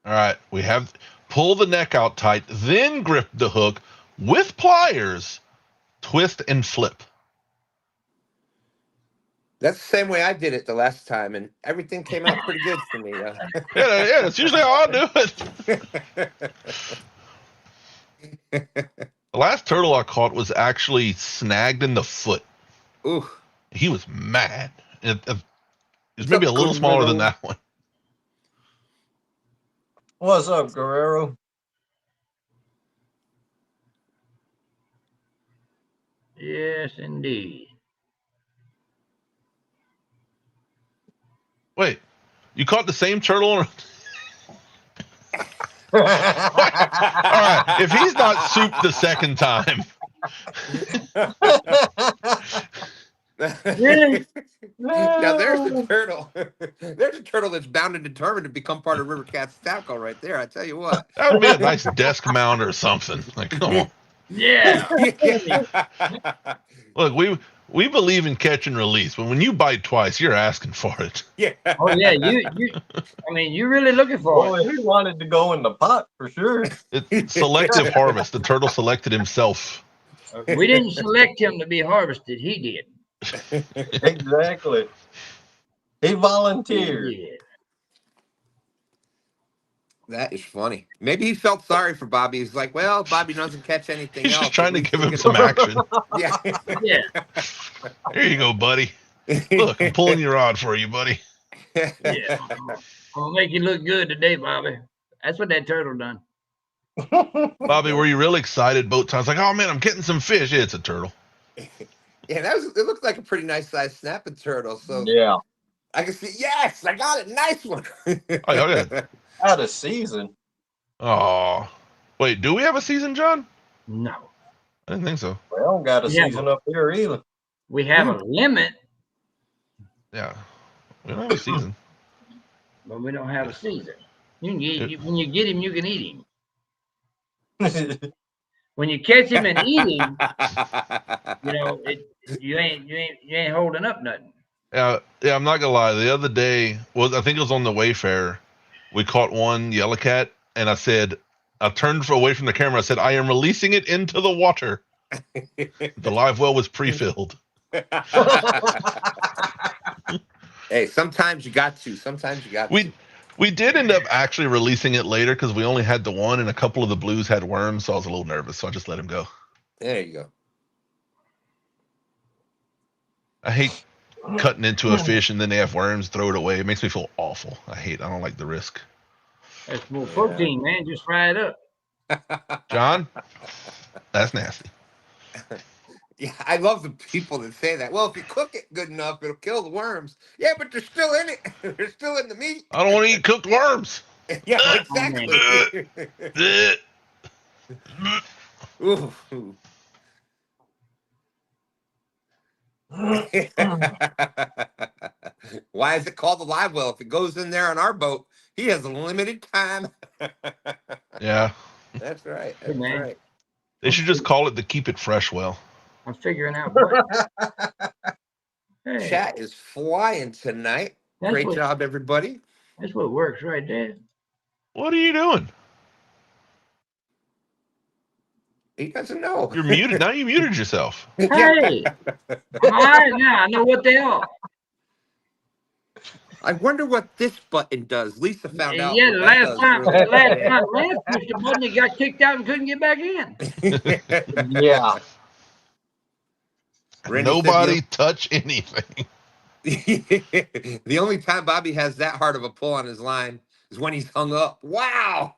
All right, we have pull the neck out tight, then grip the hook with pliers, twist and flip. That's the same way I did it the last time, and everything came out pretty good for me. Yeah, that's usually how I do it. The last turtle I caught was actually snagged in the foot. Ooh. He was mad. It was What's maybe up, a little smaller than Guerrero? that one. What's up, Guerrero? yes, indeed. Wait, you caught the same turtle? All right, if he's not souped the second time, Really? Now there's a turtle. There's a turtle that's bound and determined to become part of River Cat's tackle right there. I tell you what. that would be a nice desk mount or something. Like, come on. Yeah. Look, we believe in catch and release, but when you bite twice, you're asking for it. Yeah. Oh yeah, you I mean you really looking for Boy, he wanted to go in the pot for sure. It's selective harvest. The turtle selected himself. it. We didn't select him to be harvested, he did. Exactly. He volunteered. He did. That is funny. Maybe he felt sorry for Bobby. He's like, well, Bobby doesn't catch anything He's else. just trying to At least give he'll him get some a- action. Yeah. Yeah. Here you go, buddy. Look, I'm pulling your rod for you, buddy. Yeah. I'm gonna make you look good today, Bobby. That's what that turtle done. Bobby, were you really excited boat times? Like, oh man, I'm getting some fish. Yeah, it's a turtle. Yeah, it looked like a pretty nice sized snapping turtle. So Yeah. I can see, yes, I got it. Nice one. Oh, yeah. Out of season. Oh, wait, do we have a season, John? No. I didn't think so. We don't got a Yeah. season up here either. We have a limit, Yeah, we don't have a season. but we don't have a season. You can when you get him, you can eat him. When you catch him and eat him, you know, you ain't holding up nothing. Yeah, I'm not gonna lie. The other day, I think it was on the Wayfarer. We caught one yellow cat, and I turned away from the camera. I said, "I am releasing it into the water." The live well was pre-filled. Hey, sometimes you got to. Sometimes you got to. We did end up actually releasing it later because we only had the one, and a couple of the blues had worms, so I was a little nervous. So I just let him go. There you go. I hate cutting into a fish and then they have worms. Throw it away. It makes me feel awful. I don't like the risk. That's more protein, man. Just fry it up. John, that's nasty. Yeah, I love the people that say that. Well, if you cook it good enough, it'll kill the worms. Yeah, but they're still in it. They're still in the meat. I don't want to eat cooked worms. Yeah, exactly. Ooh. Why is it called the live well? If it goes in there on our boat, he has a limited time. Yeah, That's right. Hey, That's man. right. they should just call it the keep it fresh well. I'm figuring out what. Hey, Chat is flying tonight. that's Great what, job, everybody. That's what works right there. What are you doing? He doesn't know. You're muted. Now you muted yourself. Hey, all right, now I know what they are. I wonder what this button does. Lisa found out. Yeah, what the that last does time, really Lance pushed the button, he got kicked out and couldn't get back in. Yeah. Randy said Nobody touch anything. the only time Bobby has that hard of a pull on his line is when he's hung up. Wow.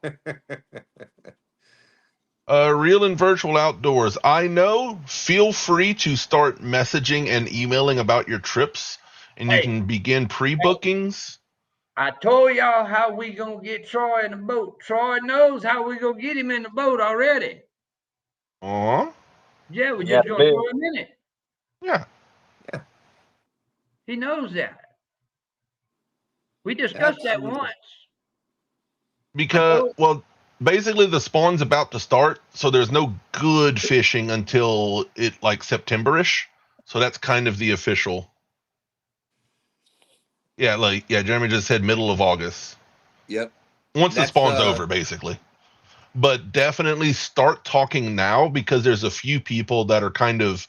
Real and virtual outdoors. I know. Feel free to start messaging and emailing about your trips, and you Hey. can begin pre-bookings. I told y'all how we gonna get Troy in the boat. Troy knows how we gonna get him in the boat already. Aw, Yeah, we're Yeah, just gonna big. throw him in it. yeah. He knows that. We discussed that Absolutely. once. Because, well, basically the spawn's about to start, so there's no good fishing until it like September-ish. So that's kind of the official. Yeah, Jeremy just said middle of August. Yep. Once the That's, spawn's over, basically. But definitely start talking now, because there's a few people that are kind of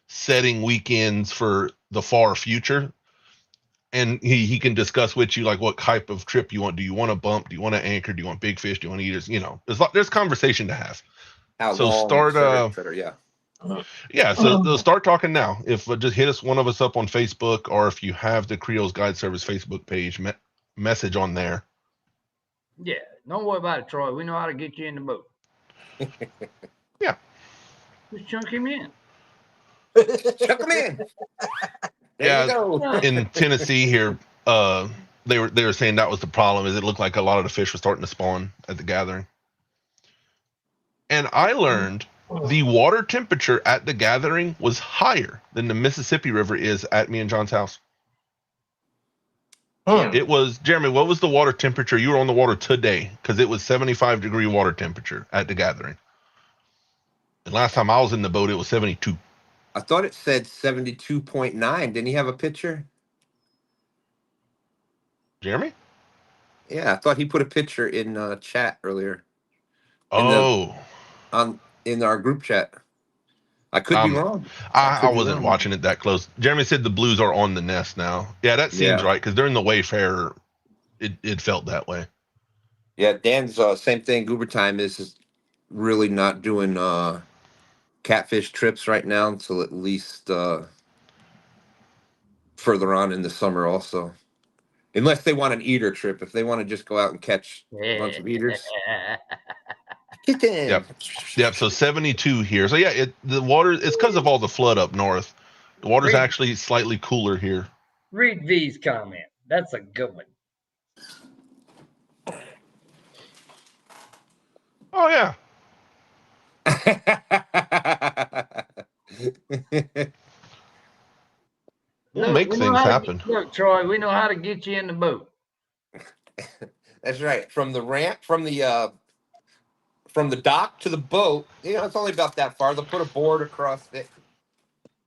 setting weekends for the far future. And he can discuss with you like what type of trip you want. Do you want a bump? Do you want to anchor? Do you want big fish? Do you want eaters? You know, there's conversation to have. How So long, start et cetera, yeah. yeah, so start talking now. If just hit us, one of us up on Facebook, or if you have the Creoles Guide Service Facebook page, message on there. Yeah, don't worry about it, Troy. We know how to get you in the boat. Yeah. Just chunk him in. Chuck them in. There Yeah. you go. In Tennessee here, they were saying that was the problem, is it looked like a lot of the fish were starting to spawn at the gathering. And I learned the water temperature at the gathering was higher than the Mississippi River is at me and John's house. It was, Jeremy, what was the water temperature? You were on the water today, because it was 75-degree water temperature at the gathering. And last time I was in the boat, it was 72. I thought it said 72.9. Didn't he have a picture? Jeremy? Yeah, I thought he put a picture in chat earlier. Oh. In our group chat. I could be wrong. I wasn't watching it that close. Jeremy said the blues are on the nest now. Yeah, that seems right, because during the Wayfarer, it felt that way. Yeah, Dan's same thing. Goober Time is really not doing catfish trips right now until at least further on in the summer also. Unless they want an eater trip. If they want to just go out and catch a bunch of eaters. Get in. Yep. So 72 here. So yeah, the water, it's because of all the flood up north. The water's actually slightly cooler here. Read V's comment. That's a good one. Oh yeah. We'll make things happen. Look, Troy, we know how to get you in the boat. That's right. From the ramp, from the dock to the boat, it's only about that far. They'll put a board across it.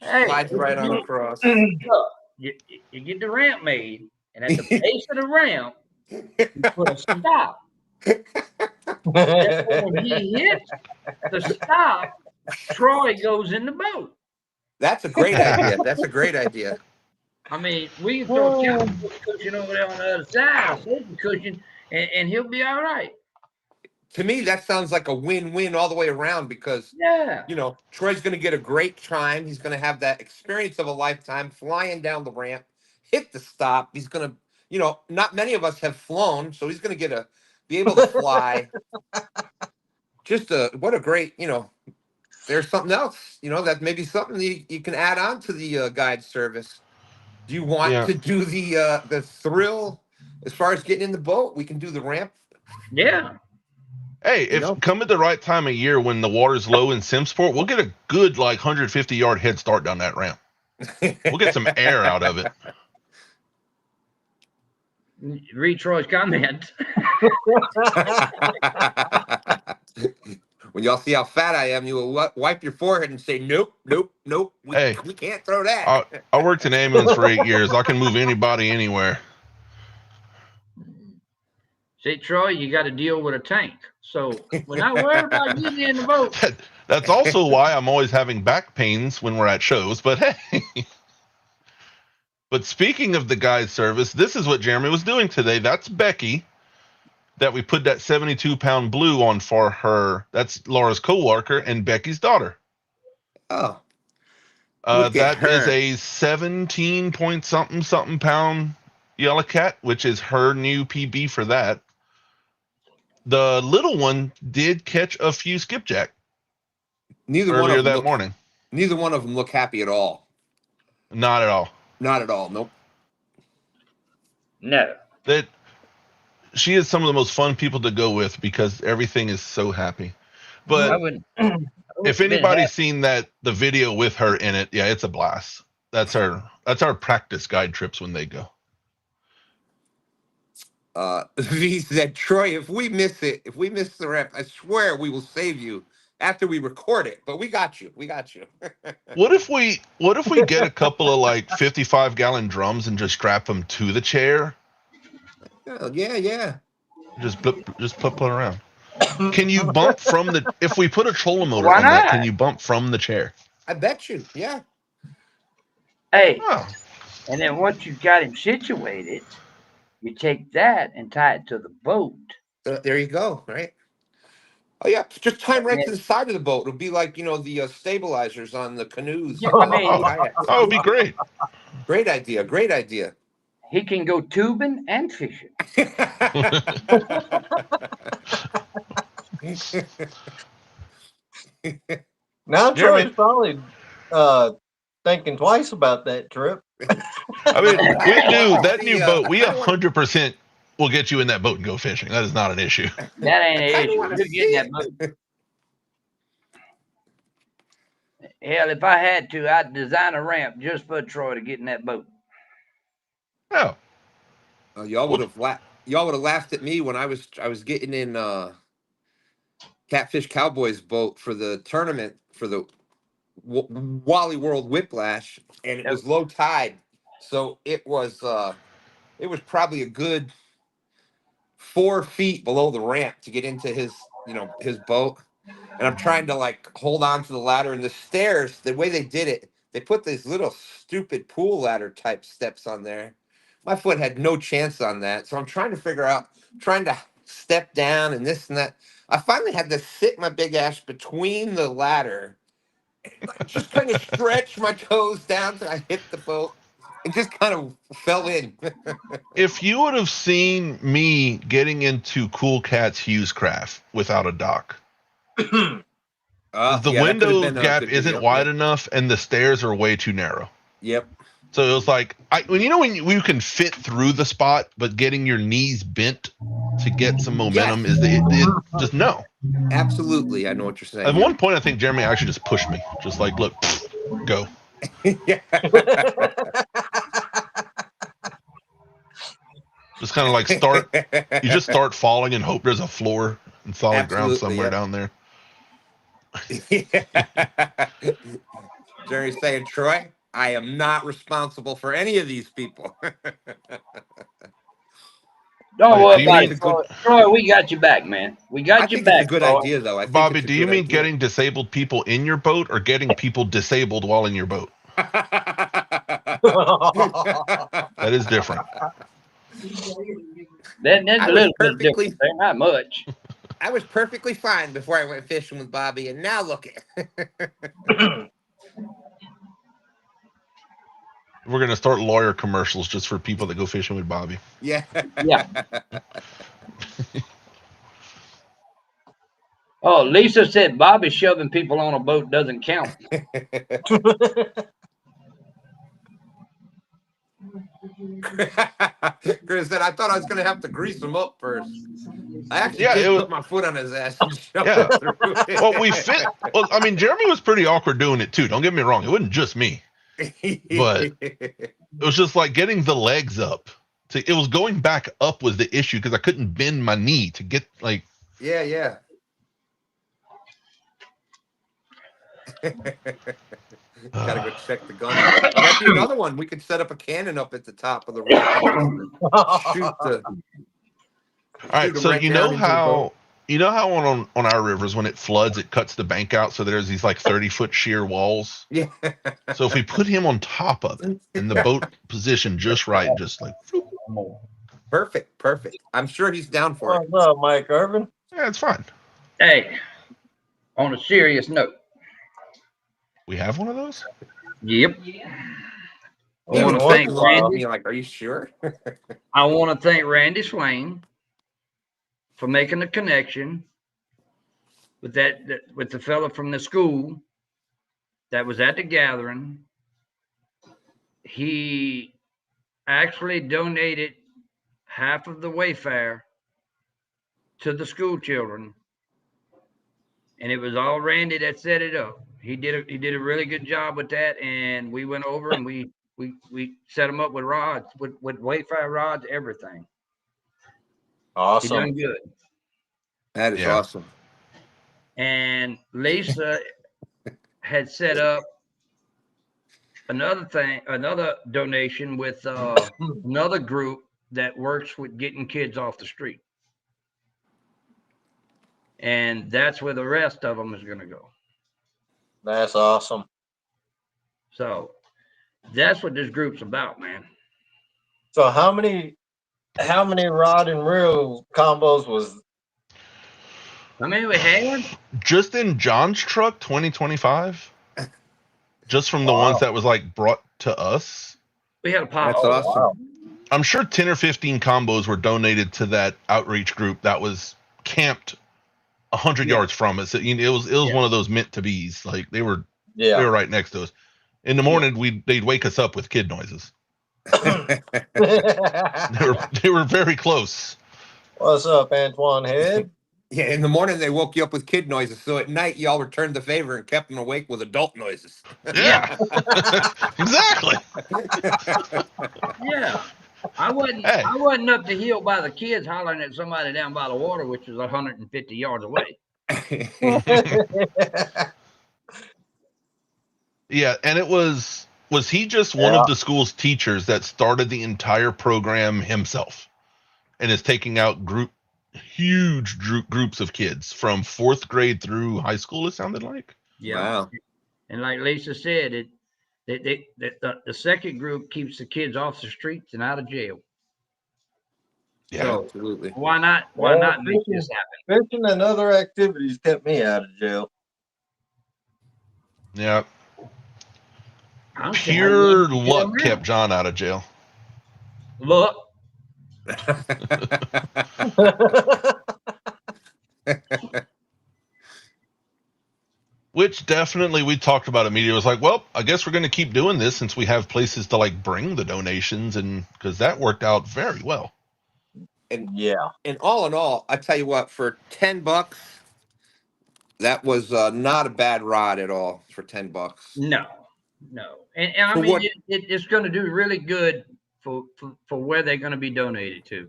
Slides right on across. You get the ramp made, and at the base of the ramp, you put a stop. When he hits the stop, Troy goes in the boat. That's a great idea. That's a great idea. I mean, we can throw a counter cushion over there on the other side, a safety cushion, and he'll be all right. To me, that sounds like a win-win all the way around, because, Troy's going to get a great time. He's going to have that experience of a lifetime flying down the ramp, hit the stop. He's going to, not many of us have flown, so he's going to be able to fly. What a great, there's something else, that maybe something you can add on to the guide service. Do you want to do the thrill as far as getting in the boat? We can do the ramp. Yeah. Hey, if come at the right time of year when the water's low in Simsport, we'll get a good 150-yard head start down that ramp. We'll get some air out of it. Read Troy's comment. When y'all see how fat I am, you will wipe your forehead and say, nope. We can't throw that. I worked in ambulance for 8 years. I can move anybody anywhere. See, Troy, you got to deal with a tank. So we're not worried about getting in the boat. That's also why I'm always having back pains when we're at shows. But hey. But speaking of the guide service, this is what Jeremy was doing today. That's Becky, that we put that 72-pound blue on for her. That's Laura's co-worker and Becky's daughter. Oh. That is a 17-point-something pound yellow cat, which is her new PB for that. The little one did catch a few skipjack. Neither one earlier of them that morning. Neither one of them look happy at all. Not at all. Not at all. Nope. No. That she is some of the most fun people to go with because everything is so happy. I But wouldn't. if anybody's seen the video with her in it, yeah, it's a blast. That's our practice guide trips when they go. V said, Troy, if we miss the rep, I swear we will save you after we record it. But we got you. What if we get a couple of like 55-gallon drums and just strap them to the chair? Yeah. Just put around. Can you bump from the? If we put a trolling motor Why on that, not? can you bump from the chair? I bet you. Yeah. Hey, Oh, and then once you've got him situated, you take that and tie it to the boat. There you go. Right. Oh yeah, just tie him right Yeah. to the side of the boat. It'll be like the stabilizers on the canoes. Yeah, I mean, that would be great. Great idea. he can go tubing and fishing. Now Jeremy- Troy's probably thinking twice about that trip. I mean, we do that new Yeah, boat. We I wanna- 100% will get you in that boat and go fishing. That is not an issue. That ain't I an issue. wanna You're getting that boat. Hell, if I had to, I'd design a ramp just for Troy to get in that boat. Oh, Y'all would have laughed at me when I was getting in Catfish Cowboys boat for the tournament for the Wally World Whiplash, and it was low tide, so it was probably a good 4 feet below the ramp to get into his boat, and I'm trying to like hold on to the ladder, and the stairs, the way they did it, they put these little stupid pool ladder type steps on there. My foot had no chance on that, so I'm trying to step down and this and that. I finally had to sit my big ass between the ladder, and just kind of stretch my toes down till I hit the boat, and just kind of fell in. if you would have seen me getting into Cool Cat's Hughescraft without a dock, the window gap isn't wide enough, and the stairs are way too narrow. Yep. So it was like when you can fit through the spot, but getting your knees bent to get some momentum is just no. Absolutely, I know what you're saying. At one point, I think Jeremy actually just pushed me, just like, look, go. Yeah. Just kind of like you just start falling and hope there's a floor and solid ground Absolutely, somewhere yeah. down there. Jerry's saying, Troy, I am not responsible for any of these people. Don't Wait, worry do you about mean- it, Troy. Troy, we got you back, man. We got I you think back. it's a good Troy. idea, though. I think Bobby, it's a do you good mean idea. getting disabled people in your boat or getting people disabled while in your boat? That is different. That's I a was little bit perfectly- different. They're not much. I was perfectly fine before I went fishing with Bobby, and now look at We're gonna start lawyer commercials just for people that go fishing with Bobby. Yeah. Yeah. Oh, Lisa said Bobby shoving people on a boat doesn't count. Chris said, I thought I was going to have to grease him up first. I actually Yeah, did it was- put my foot on his ass and shove Yeah. it through it. Well, I mean, Jeremy was pretty awkward doing it too. Don't get me wrong; it wasn't just me. But- It was just like getting the legs up. It was going back up was the issue because I couldn't bend my knee to get like. yeah. Gotta go check the gun. That'd be another one. We could set up a cannon up at the top of the ramp. Shoot the. All right, shoot 'em so right you down know into the how boat. on our rivers when it floods it cuts the bank out so there's these like 30-foot sheer walls. Yeah. So if we put him on top of it and the boat positioned just right, just like Perfect. I'm sure he's down for it. What's up, Mike Irvin? yeah, it's fine. Hey, on a serious note. We have one of those. Yep. He I want was to thank looking at Randy. me like, are you sure? I want to thank Randy Swain for making the connection with with the fella from the school that was at the gathering. He actually donated half of the wayfare to the school children, and it was all Randy that set it up. He did a really good job with that, and we went over and we set him up with rods, with wayfare rods, everything. He Awesome. done good. That is Yeah. awesome. And Lisa had set up another donation with another group that works with getting kids off the street. And that's where the rest of them is going to go. That's awesome. So that's what this group's about, man. So how many rod and reel combos was? I mean, we had, Just in John's truck, 2025. Just from the Wow. ones that was like brought to us. we had a pile. That's awesome. Wow. I'm sure 10 or 15 combos were donated to that outreach group that was camped 100 Yeah. yards from us. It was Yeah. one of those meant to be's. Like they were Yeah. right next to us. In the morning, they'd wake us up with kid noises. They were very close. What's up, Antoine Head? Yeah, in the morning they woke you up with kid noises. So at night y'all returned the favor and kept them awake with adult noises. Yeah, exactly. Yeah. I wasn't up the hill by the kids hollering at somebody down by the water, which was 150 yards away. Yeah, and it was he just one of the school's teachers that started the entire program himself, and is taking out huge groups of kids from 4th grade through high school. It sounded like. Yeah. Wow. And like Lisa said, the second group keeps the kids off the streets and out of jail. Yeah, So Absolutely. why not make this happen? Fishing and other activities kept me out of jail. yeah. I don't care how Pure you luck get kept John out of jail. Look, Which definitely we talked about immediately. It was like, well, I guess we're going to keep doing this since we have places to like bring the donations, and because that worked out very well. Yeah. And all in all, I tell you what, for $10, that was not a bad rod at all for $10. no. And I For mean, what- it's going to do really good for where they're going to be donated to.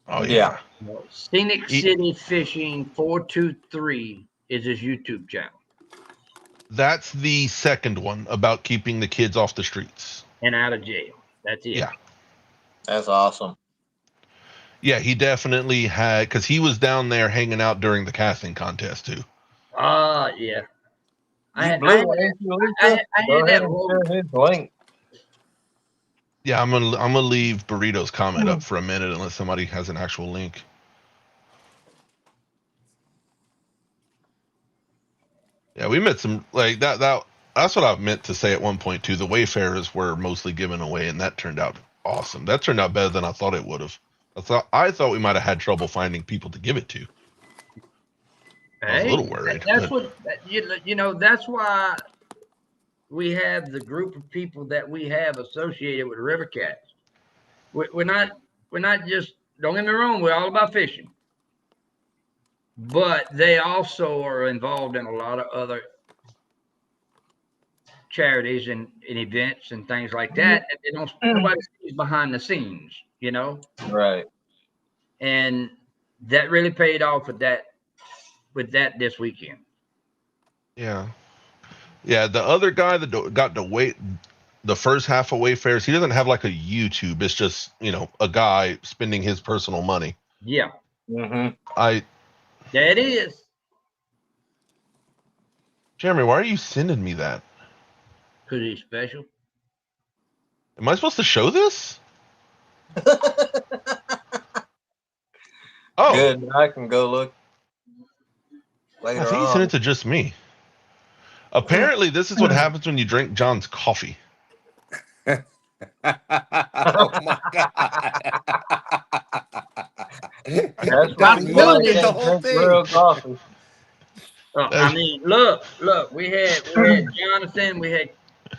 Oh Yeah. Scenic He- City Fishing 423 is his YouTube channel. That's the second one about keeping the kids off the streets. And out of jail. That's it. Yeah. That's awesome. Yeah, he definitely had, because he was down there hanging out during the casting contest too. Yeah. I You blew it, ain't you, Lisa? I Go had ahead that and share his link. Yeah, I'm gonna leave Burrito's comment up for a minute unless somebody has an actual link. Yeah, we met some like that. That's what I meant to say at one point too. The Wayfarers were mostly given away, and that turned out awesome. That turned out better than I thought it would have. I thought we might have had trouble finding people to give it to. I was a little worried. That's what that's why we have the group of people that we have associated with River Cats. We're not just, don't get me wrong, we're all about fishing, but they also are involved in a lot of other charities and events and things like that. And they don't, nobody sees behind the scenes, Right. and that really paid off with that this weekend. Yeah. The other guy that got to wait the first half of Wayfarers, he doesn't have like a YouTube. It's just a guy spending his personal money. Yeah, Mm-hmm. that is. Jeremy, why are you sending me that? Because he's special. Am I supposed to show this? Oh, Good. I can go look later I think you on. sent it to just me. Apparently, this is what happens when you drink John's coffee. Oh my God. That's Got why to you know can't the whole drink thing. real coffee. I mean, look, we had Jonathan, we had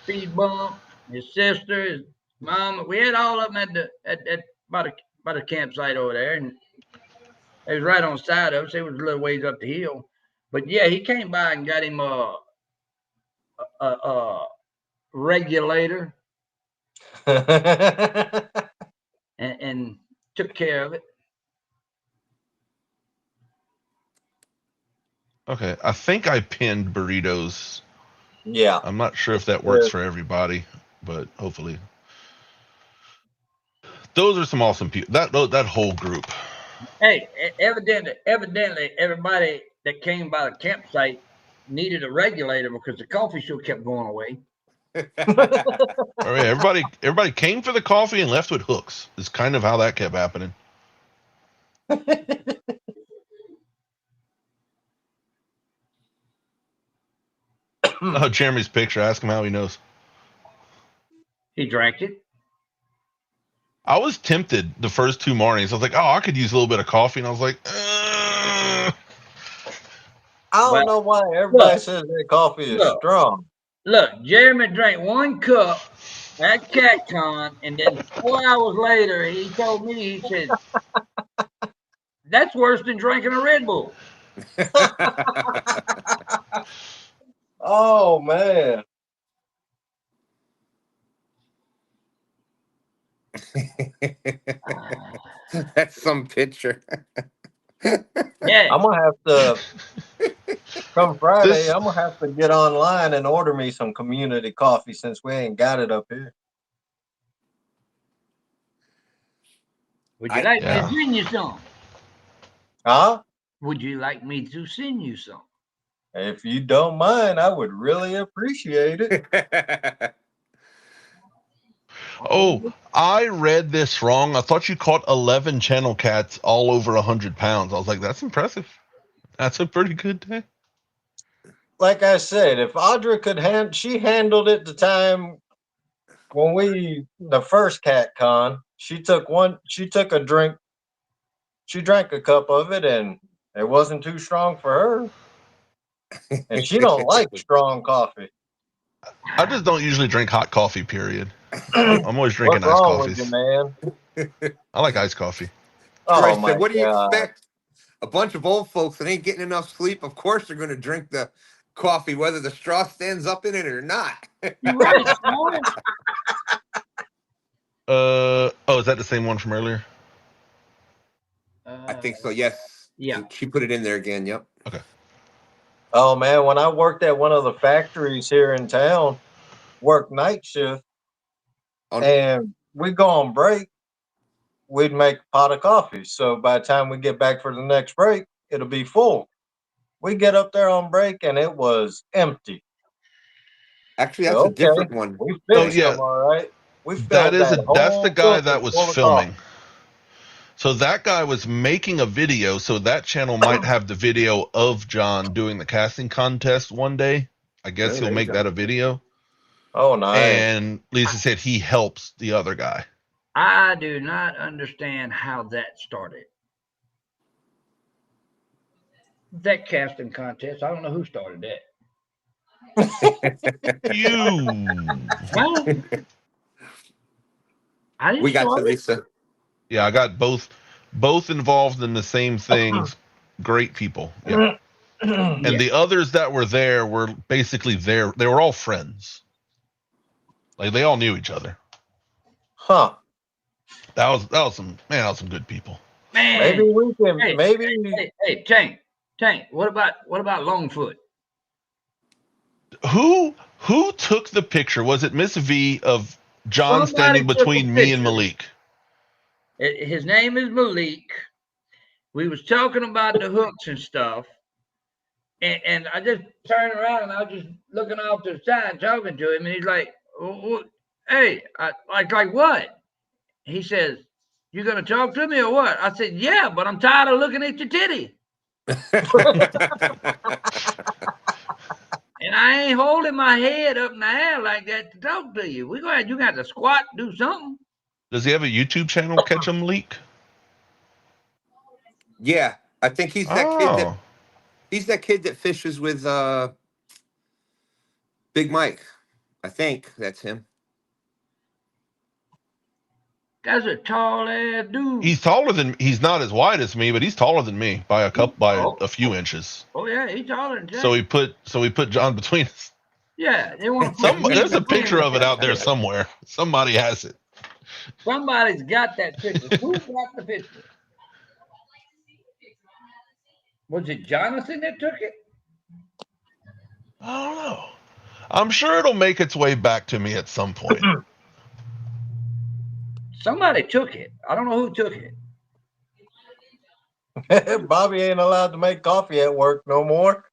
Speed Bump, his sister, his mom. We had all of them at by the campsite over there, and it was right on the side of us. It was a little ways up the hill, but yeah, he came by and got him a regulator and took care of it. Okay, I think I pinned burritos. Yeah. I'm not sure if that works for everybody, but hopefully. Those are some awesome people. That whole group. Hey, evidently, everybody that came by the campsite needed a regulator because the coffee show kept going away. All right, everybody came for the coffee and left with hooks. Is kind of how that kept happening. Oh, Jeremy's picture. Ask him how he knows. He drank it. I was tempted the first 2 mornings. I was like, oh, I could use a little bit of coffee. And I was like, I don't know why everybody says their coffee is strong. Look, Jeremy drank 1 cup at CatCon, and then 4 hours later, he told me, he said, that's worse than drinking a Red Bull. Oh, man. That's some picture. Yeah. I'm gonna have to come Friday. I'm gonna have to get online and order me some community coffee since we ain't got it up here. Would you like me to send you some? Huh? Would you like me to send you some? If you don't mind, I would really appreciate it. Oh, I read this wrong. I thought you caught 11 channel cats all over 100 pounds. I was like, that's impressive. That's a pretty good day. Like I said, if Audra could she handled it the time when the first CatCon, she took a drink. She drank a cup of it and it wasn't too strong for her. And she don't like strong coffee. I just don't usually drink hot coffee, period. I'm always drinking iced coffees. With you, man? I like iced coffee. Oh my What do you God. expect? A bunch of old folks that ain't getting enough sleep, of course they're going to drink the coffee, whether the straw stands up in it or not. You're right. Oh, is that the same one from earlier? I think so, yes. Yeah. She put it in there again, yep. Okay. Oh man, when I worked at one of the factories here in town, worked night shift, and we go on break, we'd make a pot of coffee. So by the time we get back for the next break, it'll be full. We get up there on break and it was empty. Actually, that's a different one. We filled them, all right. We filled that's the guy that was filming. So that guy was making a video, so that channel might have the video of John doing the casting contest one day. I guess he'll make that a video. Oh, nice. And Lisa said he helps the other guy. I do not understand how that started. That casting contest, I don't know who started that. You. I didn't we got to Lisa. Yeah, I got both involved in the same things. Great people. Yeah. And the others that were there were basically there. They were all friends. Like they all knew each other. Huh. That was some good people. Man. Maybe we can Hey, Tank, what about Longfoot? Who took the picture? Was it Miss V of John standing between me and Malik? His name is Malik. We was talking about the hooks and stuff. And I just turned around and I was just looking off to the side talking to him. And he's like, hey, like what? He says, you going to talk to me or what? I said, yeah, but I'm tired of looking at your titty. And I ain't holding my head up in the air like that to talk to you. You got to squat, do something. Does he have a YouTube channel, Catch 'em Leak? Yeah, I think he's that kid that He's that kid that fishes with Big Mike. I think that's him. That's a tall ass dude. He's taller than. He's not as wide as me, but he's taller than me by a few inches. Oh yeah, he's taller than Jay. So we put John between us. Yeah, they want to put me There's a between picture of it them. out there somewhere. Somebody has it. Somebody's got that picture. Who got the picture? Was it Jonathan that took it? I don't know. I'm sure it'll make its way back to me at some point. Somebody took it. I don't know who took it. Bobby ain't allowed to make coffee at work no more.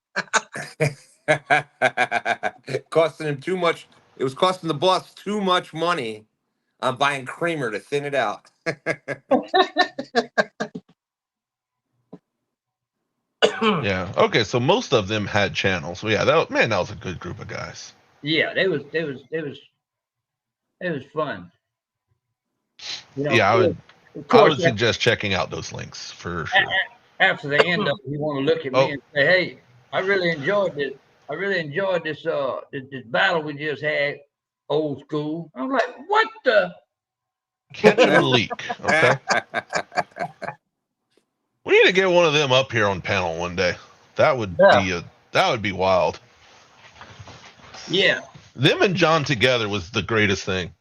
Costing him too much. It was costing the boss too much money on buying creamer to thin it out. Yeah. Okay. So most of them had channels. So yeah, that was a good group of guys. Yeah, it was fun. You know, Yeah, of I course, would suggest checking out those links for sure. after the end of it, you want to look at me Oh. and say, "Hey, I really enjoyed this. I really enjoyed this this battle we just had, old school." I'm like, "What the?" Catch and leak. Okay. We need to get one of them up here on panel one day. That would be wild. Yeah. Them and John together was the greatest thing.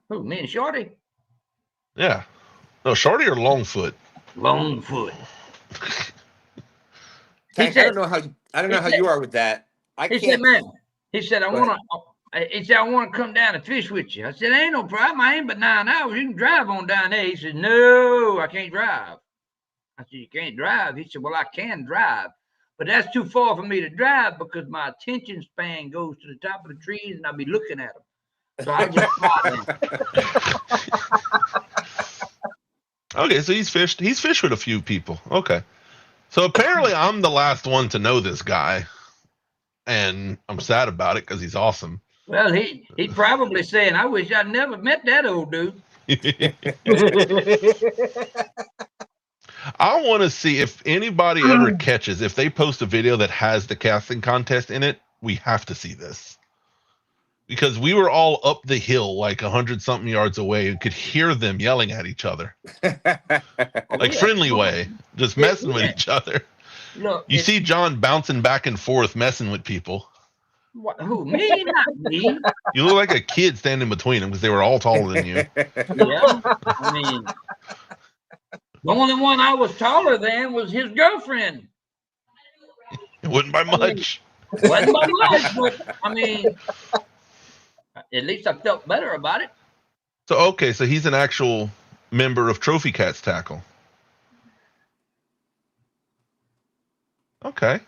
Who? Me and Shorty. Yeah. No, Shorty or Longfoot. Longfoot. Tank, said- I don't know how you are with that. I He can't. said, "Man," he said, "I Go want to." He said, "I want to come down and fish with you." I said, "Ain't no problem. I ain't but 9 hours. You can drive on down there." He said, "No, I can't drive." I said, "You can't drive?" He said, "Well, I can drive, but that's too far for me to drive because my attention span goes to the top of the trees and I'll be looking at them. So I just Okay, so he's fished with a few people. Okay. So apparently I'm the last one to know this guy. And I'm sad about it because he's awesome. Well, he's probably saying, "I wish I'd never met that old dude." I want to see if anybody ever catches, if they post a video that has the casting contest in it, we have to see this. Because we were all up the hill like 100-something yards away and could hear them yelling at each other. Like friendly way, just messing with each other. Look, You see John bouncing back and forth, messing with people. who? Me? Not me. You look like a kid standing between them because they were all taller than you. Yeah. I mean, the only one I was taller than was his girlfriend. It wasn't by much. Wasn't by much, but I mean, at least I felt better about it. So, okay, so he's an actual member of Trophy Cats Tackle. Okay.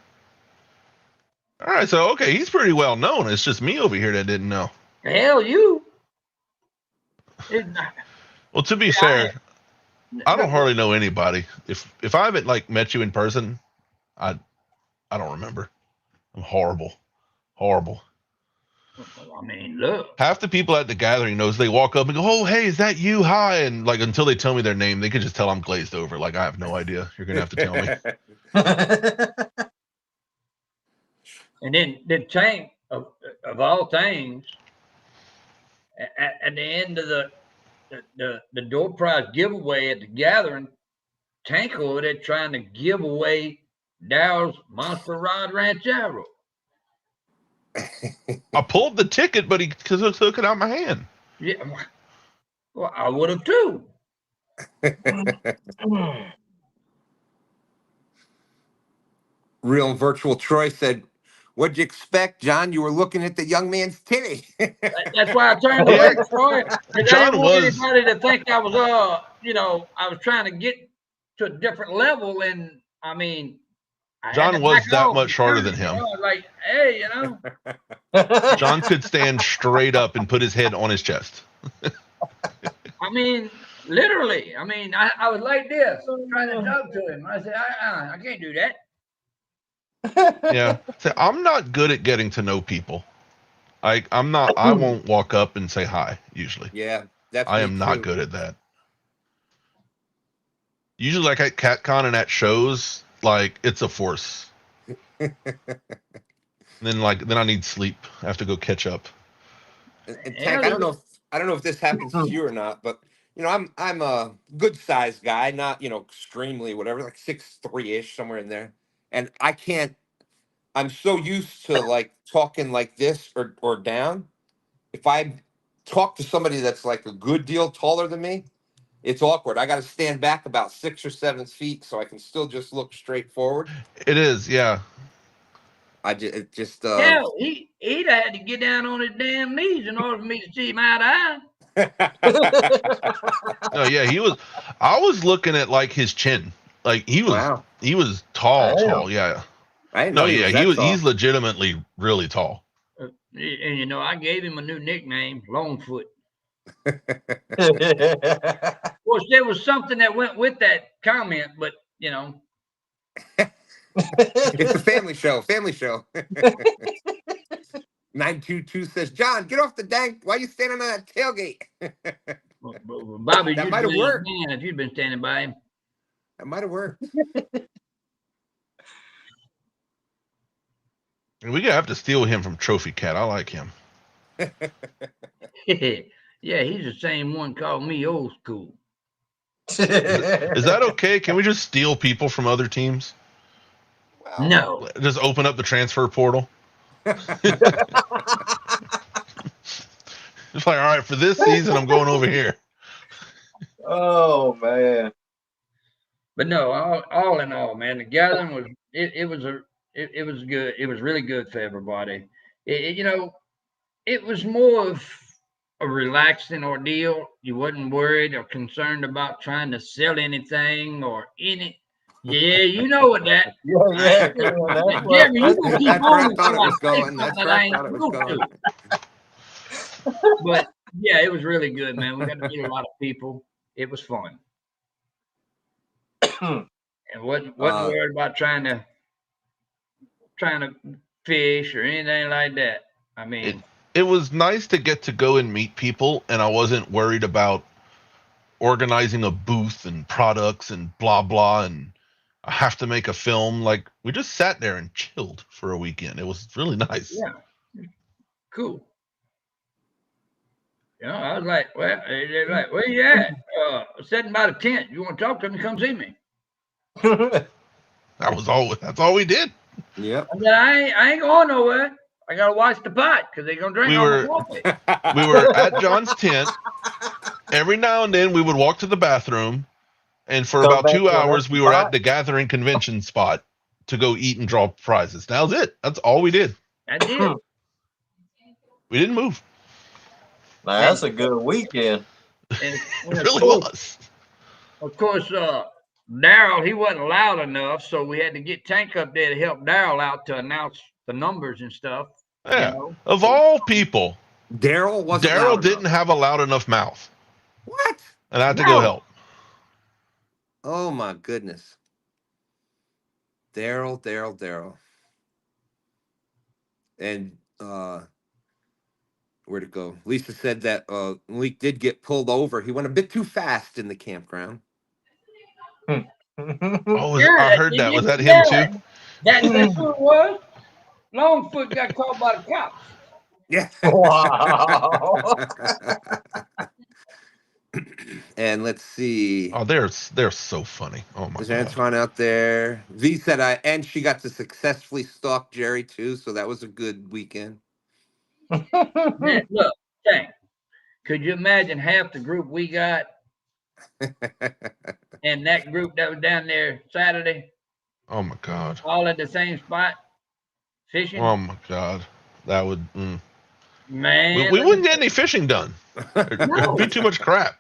All right, so, okay, he's pretty well known. It's just me over here that didn't know. Hell, you. Well, to be fair, I don't hardly know anybody. If I haven't, like, met you in person, I don't remember. I'm horrible. Horrible. I mean, look. Half the people at the gathering knows they walk up and go, "Oh, hey, is that you? Hi." And like until they tell me their name, they can just tell I'm glazed over. Like I have no idea. You're gonna have to tell me. And then Tank, of all things, at the end of the door prize giveaway at the gathering, Tank over there trying to give away Daryl's Monster Rod Ranchero. I pulled the ticket, but he took it out of my hand. Yeah, well, I would have too. Real Virtual Troy said, "What'd you expect, John? You were looking at the young man's titty." That's why I turned away, Troy. I John didn't want was- anybody to think I was, I was trying to get to a different level, and I mean, I had John to was back that off much and shorter turn than it, him. Like, hey, John could stand straight up and put his head on his chest. I mean, literally. I mean, I was like this, trying to talk to him. I said, I can't do that. Yeah. So I'm not good at getting to know people. I won't walk up and say hi usually. Yeah, that's I me am not too. good at that. Usually like at CatCon and at shows, like it's a force. Then I need sleep. I have to go catch up. And Tank, I don't know if this happens to you or not, but you know, I'm a good sized guy, not, you know, extremely whatever, like 6'3" somewhere in there. And I can't, I'm so used to like talking like this or down. If I talk to somebody that's like a good deal taller than me, it's awkward. I got to stand back about 6 or 7 feet so I can still just look straight forward. It is, yeah. It just Hell, he'd had to get down on his damn knees in order for me to see him eye to eye. No, yeah, I was looking at like his chin. Like he was Wow. he was tall, Damn. tall, yeah. I didn't No, know he yeah, was that tall. he's legitimately really tall. And you know, I gave him a new nickname, Longfoot. Of course, there was something that went with that comment, but you know, It's a family show. Family show. 922 says, John, get off the dang. Why are you standing on that tailgate? Bobby, That you'd might have be a worked. man if you'd been standing by him. That might have worked. And we have to steal him from Trophy Cat. I like him. Yeah, he's the same one called me old school. Is that okay? Can we just steal people from other teams? Well, No, Just open up the transfer portal. It's like, all right, for this season, I'm going over here. Oh man. but no, all in all, man, the gathering was it was good. It was really good for everybody. You know, it was more of a relaxing ordeal. You wasn't worried or concerned about trying to sell anything or any. Yeah, you know what that. Yeah. That's what, Jeremy, you gonna keep That's where I on thought it was before I say going. That's something where I I ain't thought it was supposed going. to. But yeah, it was really good, man. We got to meet a lot of people. It was fun, and wasn't worried about trying to fish or anything like that. I mean, It was nice to get to go and meet people, and I wasn't worried about organizing a booth and products and blah blah, and I have to make a film. Like we just sat there and chilled for a weekend. It was really nice. yeah, cool. You know, I was like, well, they're like, where you at? Sitting by the tent. You want to talk to me? Come see me. That's all we did. Yep. I said, I ain't going nowhere. I gotta watch the pot because they're gonna drink We all were- my coffee. We were at John's tent. Every now and then we would walk to the bathroom, and for Come about back 2 to an hours empty we were spot? at the gathering convention spot to go eat and draw prizes. That was it. That's all we did. I did. We didn't move. Now, that's a good weekend. And It of really course, was. Of course, Daryl, he wasn't loud enough, so we had to get Tank up there to help Daryl out to announce the numbers and stuff. Yeah. You know? Of all people, Daryl wasn't Daryl loud didn't enough. have a loud enough mouth, What? and I had to No. go help. Oh my goodness. Daryl. And where'd it go? Lisa said that Malik did get pulled over. He went a bit too fast in the campground. Oh, Yeah, I heard that. Was that him too? That's who it was. Longfoot got caught by the cops. Yeah. Wow. And let's see. Oh, they're so funny. Oh my There's god. Antoine out there. V said and she got to successfully stalk Jerry too, so that was a good weekend. Man, look, Tank, could you imagine half the group we got and that group that was down there Saturday, Oh my god. all at the same spot fishing? Oh my god. That would. Man, We wouldn't get any fishing done. There'd No. be too much crap.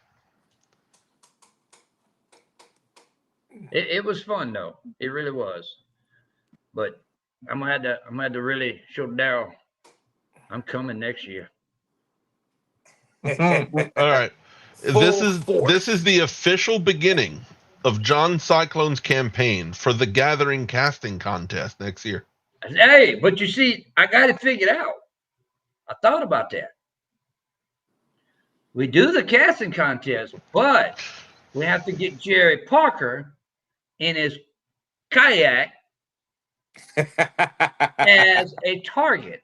It was fun though. It really was. But I'm gonna have to really show Daryl I'm coming next year. All right. This is the official beginning of John Cyclone's campaign for the Gathering casting contest next year. I said, hey, but you see, I got it figured out. I thought about that. We do the casting contest, but we have to get Jerry Parker in his kayak as a target.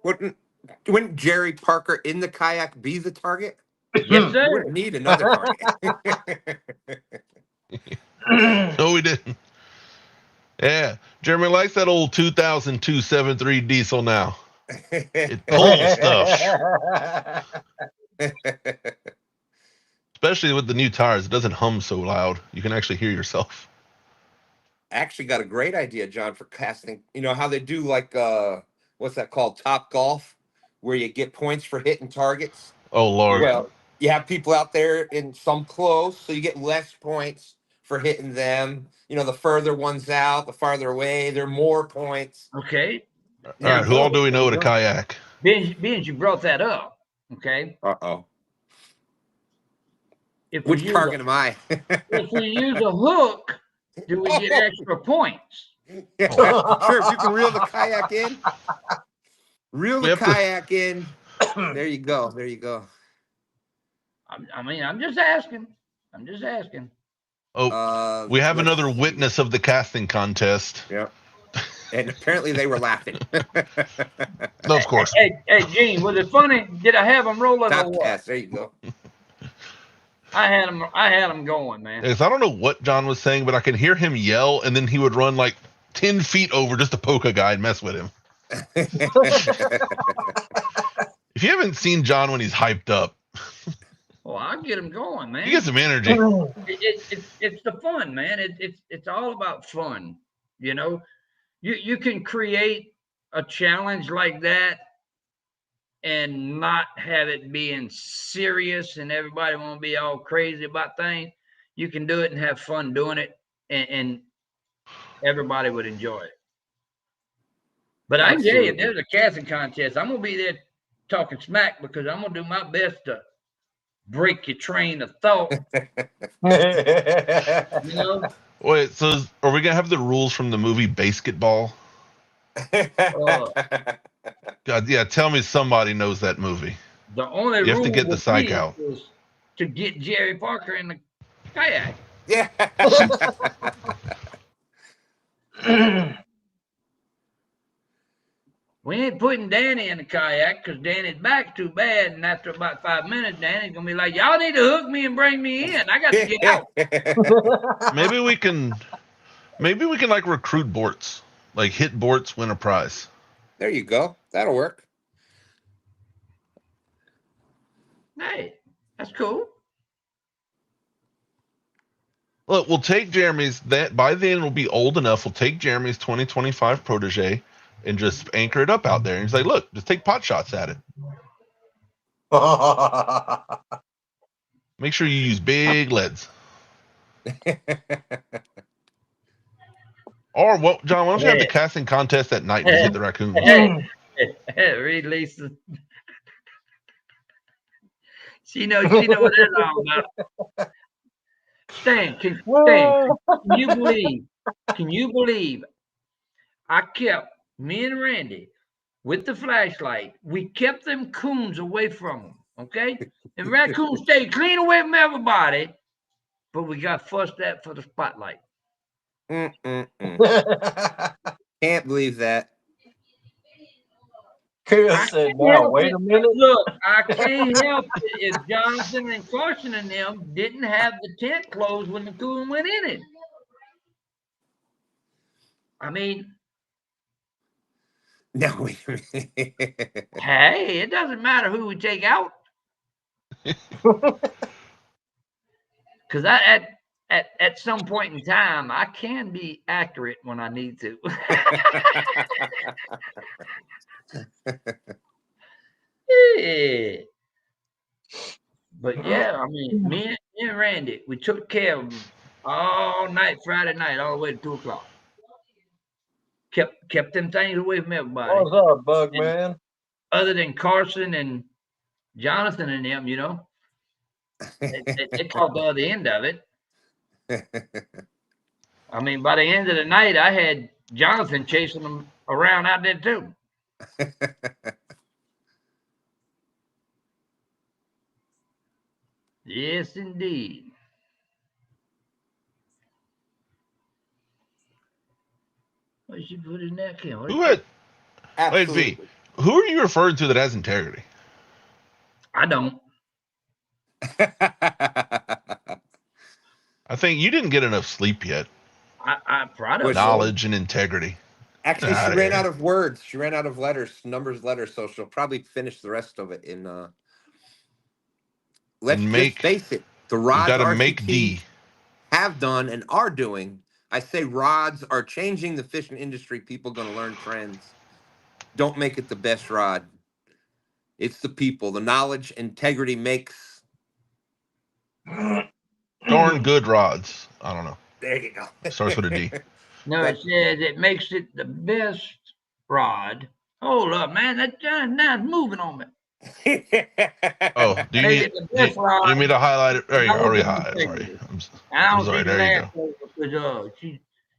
Wouldn't Jerry Parker in the kayak be the target? Yes, You sir. wouldn't need another target. No, we didn't. Yeah, Jeremy likes that old 2002 7.3 diesel now. It pulls stuff, especially with the new tires. It doesn't hum so loud. You can actually hear yourself. Actually got a great idea, John, for casting. You know how they do like what's that called? Top Golf, where you get points for hitting targets. Oh Lord. Well, you have people out there in some close, so you get less points for hitting them. You know, the further one's out, the farther away, there are more points. Okay. All Now, right, who all do we know there with a you go. kayak? Being you brought that up, okay. Uh-oh. If we Which use target am I? if we use a hook, do we get extra points? Yeah, sure, if you can reel the kayak in. Reel We the have to- kayak in. There you go. There you go. I mean, I'm just asking. I'm just asking. Oh, we have let's another see. witness of the casting contest. Yeah. And apparently they were laughing. Of course. Hey, Gene, was it funny? Did I have them rolling or Top what? cast. There you go. I had them going, man. Yes, I don't know what John was saying, but I could hear him yell, and then he would run like 10 feet over just to poke a guy and mess with him. If you haven't seen John when he's hyped up, Well, I'll get them going, man. he gets some energy. It's the fun, man. It's all about fun. You know, you can create a challenge like that and not have it being serious and everybody want to be all crazy about things. You can do it and have fun doing it, and everybody would enjoy it. But I can tell you, there's a casting contest. I'm gonna be there talking smack because I'm gonna do my best to break your train of thought. You know, Wait, so are we gonna have the rules from the movie Basketball? God, yeah, tell me somebody knows that movie. the only You have rule to get the will psych be out. is to get Jerry Parker in the kayak. Yeah. We ain't putting Danny in the kayak because Danny's back's too bad. And after about 5 minutes, Danny's gonna be like, "Y'all need to hook me and bring me in. I got to get out." Maybe we can like recruit Bortz. Like hit Bortz, win a prize. There you go. That'll work. Hey, that's cool. Look, we'll take Jeremy's that by then we'll be old enough. We'll take Jeremy's 2025 protege and just anchor it up out there. And he's like, look, just take pot shots at it. Make sure you use big leads. Or what, John? Why don't you have the casting contest at night and just hit the raccoons? Read Lisa. She knows what that's all about. Stan, can you believe I kept me and Randy with the flashlight? We kept them coons away from them, okay? And raccoons stayed clean away from everybody, but we got fussed at for the spotlight. Can't believe that. Chris said, "Now wait a minute." Look, I can't help it if Jonathan and Carson and them didn't have the tent closed when the coon went in it. I mean, No, wait a minute. hey, it doesn't matter who we take out. Because at some point in time, I can be accurate when I need to. Yeah. But yeah, I mean, me and Randy, we took care of them all night, Friday night, all the way to 2 o'clock. Kept them things away from everybody. What's up, Bug Man? Other than Carson and Jonathan and them, you know, they caught the other end of it. I mean, by the end of the night, I had Jonathan chasing them around out there too. Yes, indeed. did she put in that can? What Who is had? Wait, Absolutely. V. Who are you referring to that has integrity? I don't. I think you didn't get enough sleep yet. I proud Was of she- her. Knowledge and integrity. Actually, she Outta ran here. out of words. She ran out of letters, letters. So she'll probably finish the rest of it in. Let's And just make. face it: the You rods got to make RCT D. have done and are doing. I say rods are changing the fishing industry. People going to learn trends. Don't make it the best rod. It's the people. The knowledge, integrity makes. Darn good rods. I don't know. There you go. Starts with a D. No, it But- says it makes it the best rod. Hold up, man. That now it's moving on me. Oh, do you Make need, it the do best you rod. need me to highlight it? There you go. Already Knowledge and highlighted. Sorry. integrity. I'm I don't sorry, think the there you last one because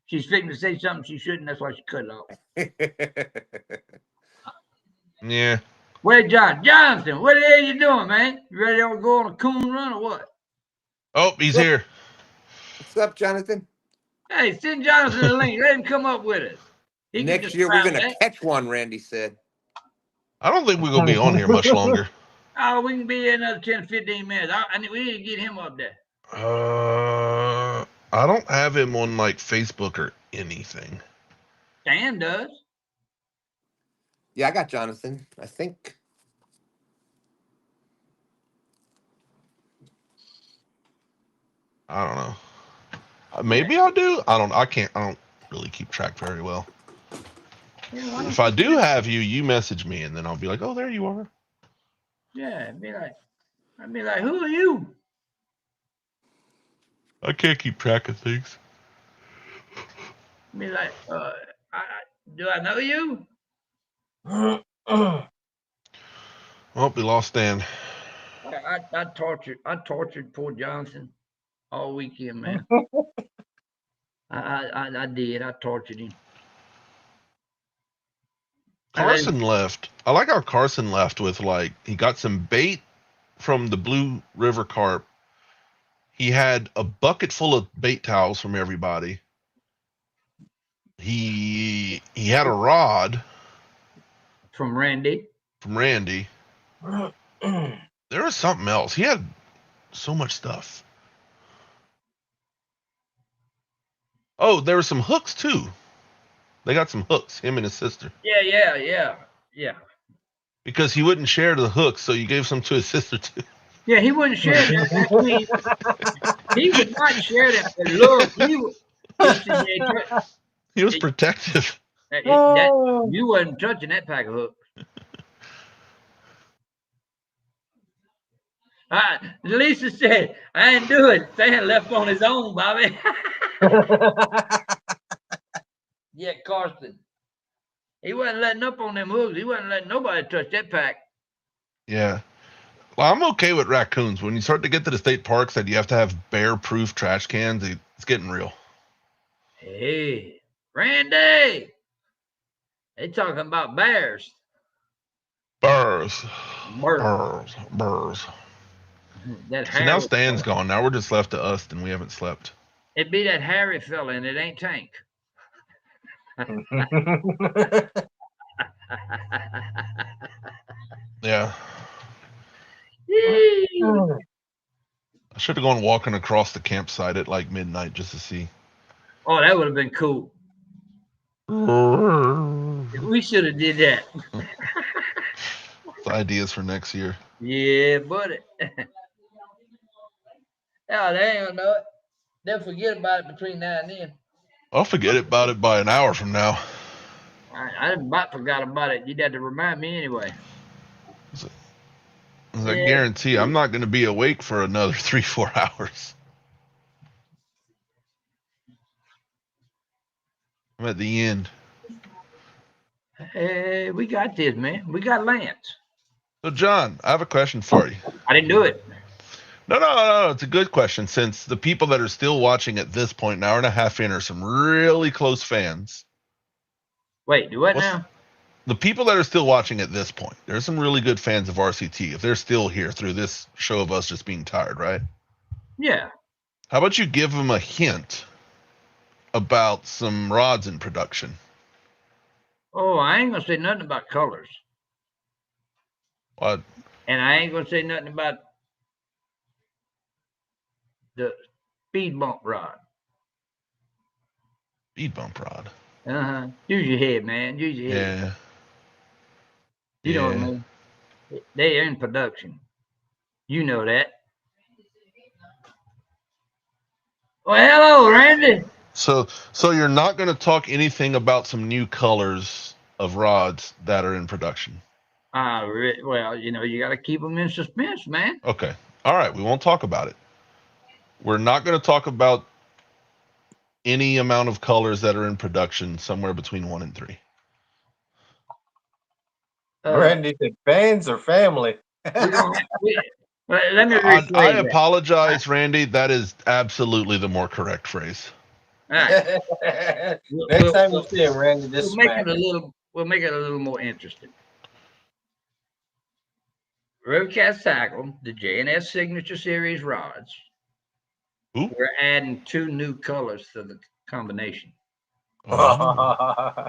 she's fixing to say something she shouldn't. That's why she cut it off. yeah. Wait, Jonathan, what the hell you doing, man? You ready to go on a coon run or what? Oh, he's here. What's up, Jonathan? Hey, send Jonathan a link. Let him come up with us. He can Next just year we're grab going to that. catch one. Randy said. I don't think we're gonna be on here much longer. Oh, we can be here another 10, 15 minutes. We need to get him up there. I don't have him on like Facebook or anything. Dan does. Yeah, I got Jonathan. I think. I don't know. Maybe I do. I don't. I can't. I don't really keep track very well. Yeah, why If don't I do have you, you message me, and then I'll be like, "Oh, there you are." yeah, I'd be like, who are you? I can't keep track of things. Be like, do I know you? Well, we lost Dan. I tortured poor Johnson all weekend, man. I did. I tortured him. Carson left. I like how Carson left with like he got some bait from the Blue River Carp. He had a bucket full of bait towels from everybody. He had a rod From Randy. from Randy. There was something else. He had so much stuff. Oh, there were some hooks too. They got some hooks, him and his sister. Yeah. Because he wouldn't share the hooks, so you gave some to his sister too. Yeah, he wouldn't share that. He would not share that. But look, he said, He was protective. you wasn't touching that pack of hooks. Lisa said, I didn't do it. Stan left on his own, Bobby. Yeah, Carson. He wasn't letting up on them hooks. He wasn't letting nobody touch that pack. Yeah. Well, I'm okay with raccoons. When you start to get to the state parks that you have to have bear-proof trash cans, it's getting real. Hey, Randy. They talking about bears. Burrs. Burrs. Burrs. That So now Harry Stan's fella. gone. Now we're just left to us, and we haven't slept. It be that Harry fella, and it ain't Tank. Yeah. Yee. I should have gone walking across the campsite at like midnight just to see. Oh, that would have been cool. We should have did that. Ideas for next year. Yeah, buddy. Oh, they ain't gonna know it. They'll forget about it between now and then. I'll forget about it by an hour from now. I about forgot about it. You'd have to remind me anyway. I Yeah. guarantee I'm not going to be awake for another 3-4 hours. I'm at the end. Hey, we got this, man. We got Lance. So, John, I have a question for you. I didn't do it. No. It's a good question since the people that are still watching at this point, an hour and a half in, are some really close fans. Wait, do what What's- now? The people that are still watching at this point, there's some really good fans of RCT. If they're still here through this show of us just being tired, right? Yeah. How about you give them a hint about some rods in production? Oh, I ain't gonna say nothing about colors, What? and I ain't gonna say nothing about the speed bump rod. Speed bump rod. Use your head, man. Use your head. Yeah. You know what I Yeah. mean? They are in production. You know that. Well, hello, Randy. So you're not going to talk anything about some new colors of rods that are in production. Well, you got to keep them in suspense, man. Okay. All right. We won't talk about it. We're not going to talk about any amount of colors that are in production somewhere between 1 and 3. Randy said fans or family. We don't have, let me I rephrase that. apologize, Randy. That is absolutely the more correct phrase. All right. Next time you see him, Randy, just We'll make smack it a him. little. We'll make it a little more interesting. Roadcast Tackle, the J&S Signature Series rods. Ooh. We're adding 2 new colors to the combination. Oh.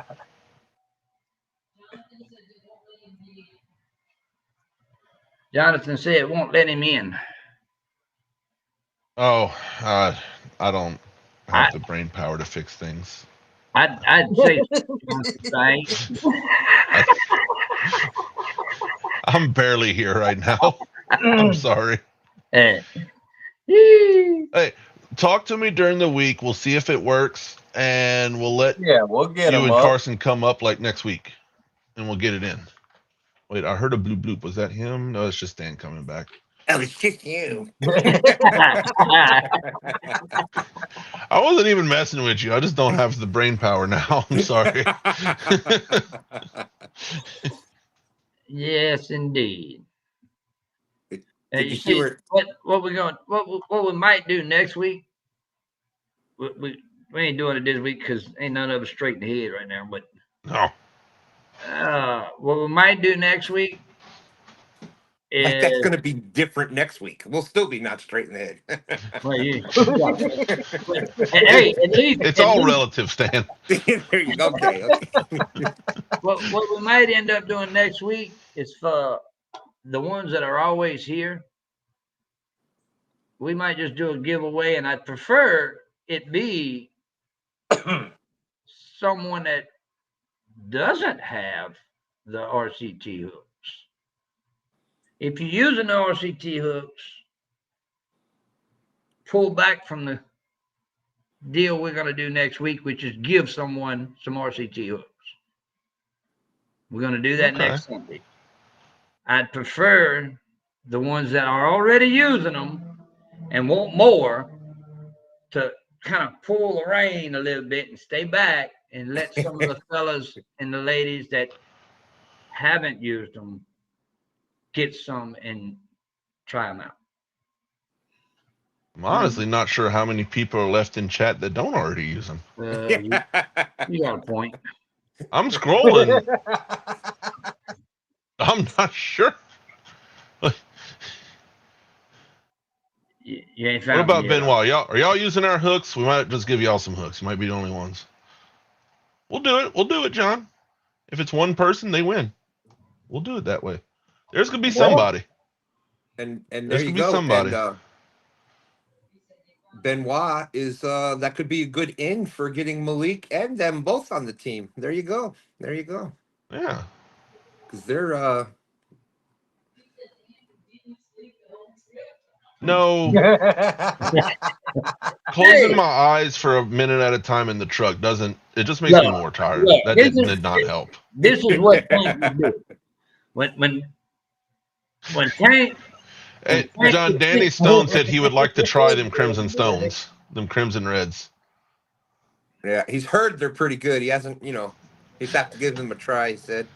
Jonathan said it won't let him in. Oh, I don't have the brain power to fix things. I'd say something. I'm barely here right now. I'm sorry. Hey, Hey, talk to me during the week. We'll see if it works, and we'll let Yeah, we'll get you him and up. Carson come up like next week, and we'll get it in. Wait, I heard a bloop bloop. Was that him? No, it's just Dan coming back. Oh, it's just you. I wasn't even messing with you. I just don't have the brain power now. I'm sorry. yes, indeed. Did you see where? What we might do next week? We ain't doing it this week because ain't none of us straight in the head right now. But No. what we might do next week is That's going to be different next week. We'll still be not straight in the head. well, hey, at least It's all relative, Stan. There you go. Okay. what we might end up doing next week is for the ones that are always here. We might just do a giveaway, and I'd prefer it be someone that doesn't have the RCT hooks. If you're using the RCT hooks, pull back from the deal we're going to do next week, which is give someone some RCT hooks. We're going to do that next Sunday. I'd prefer the ones that are already using them and want more to kind of pull the rein a little bit and stay back and let some of the fellas and the ladies that haven't used them get some and try them out. I'm honestly not sure how many people are left in chat that don't already use them. You got a point. I'm scrolling. I'm not sure. You ain't What found about me yet. Benoit? Are y'all using our hooks? We might just give y'all some hooks. You might be the only ones. We'll do it. We'll do it, John. If it's one person, they win. We'll do it that way. There's gonna be somebody. And there There's you gonna be go. somebody. And Benoit is that could be a good in for getting Malik and them both on the team. There you go. There you go. Yeah. Because they're No. Closing my eyes for a minute at a time in the truck doesn't. It just makes me more tired. That did not help. This is what Tank would do. When Tank. Hey, John, Danny Stone said he would like to try them Crimson Stones, them Crimson Reds. Yeah, he's heard they're pretty good. He hasn't, he's have to give them a try. He said.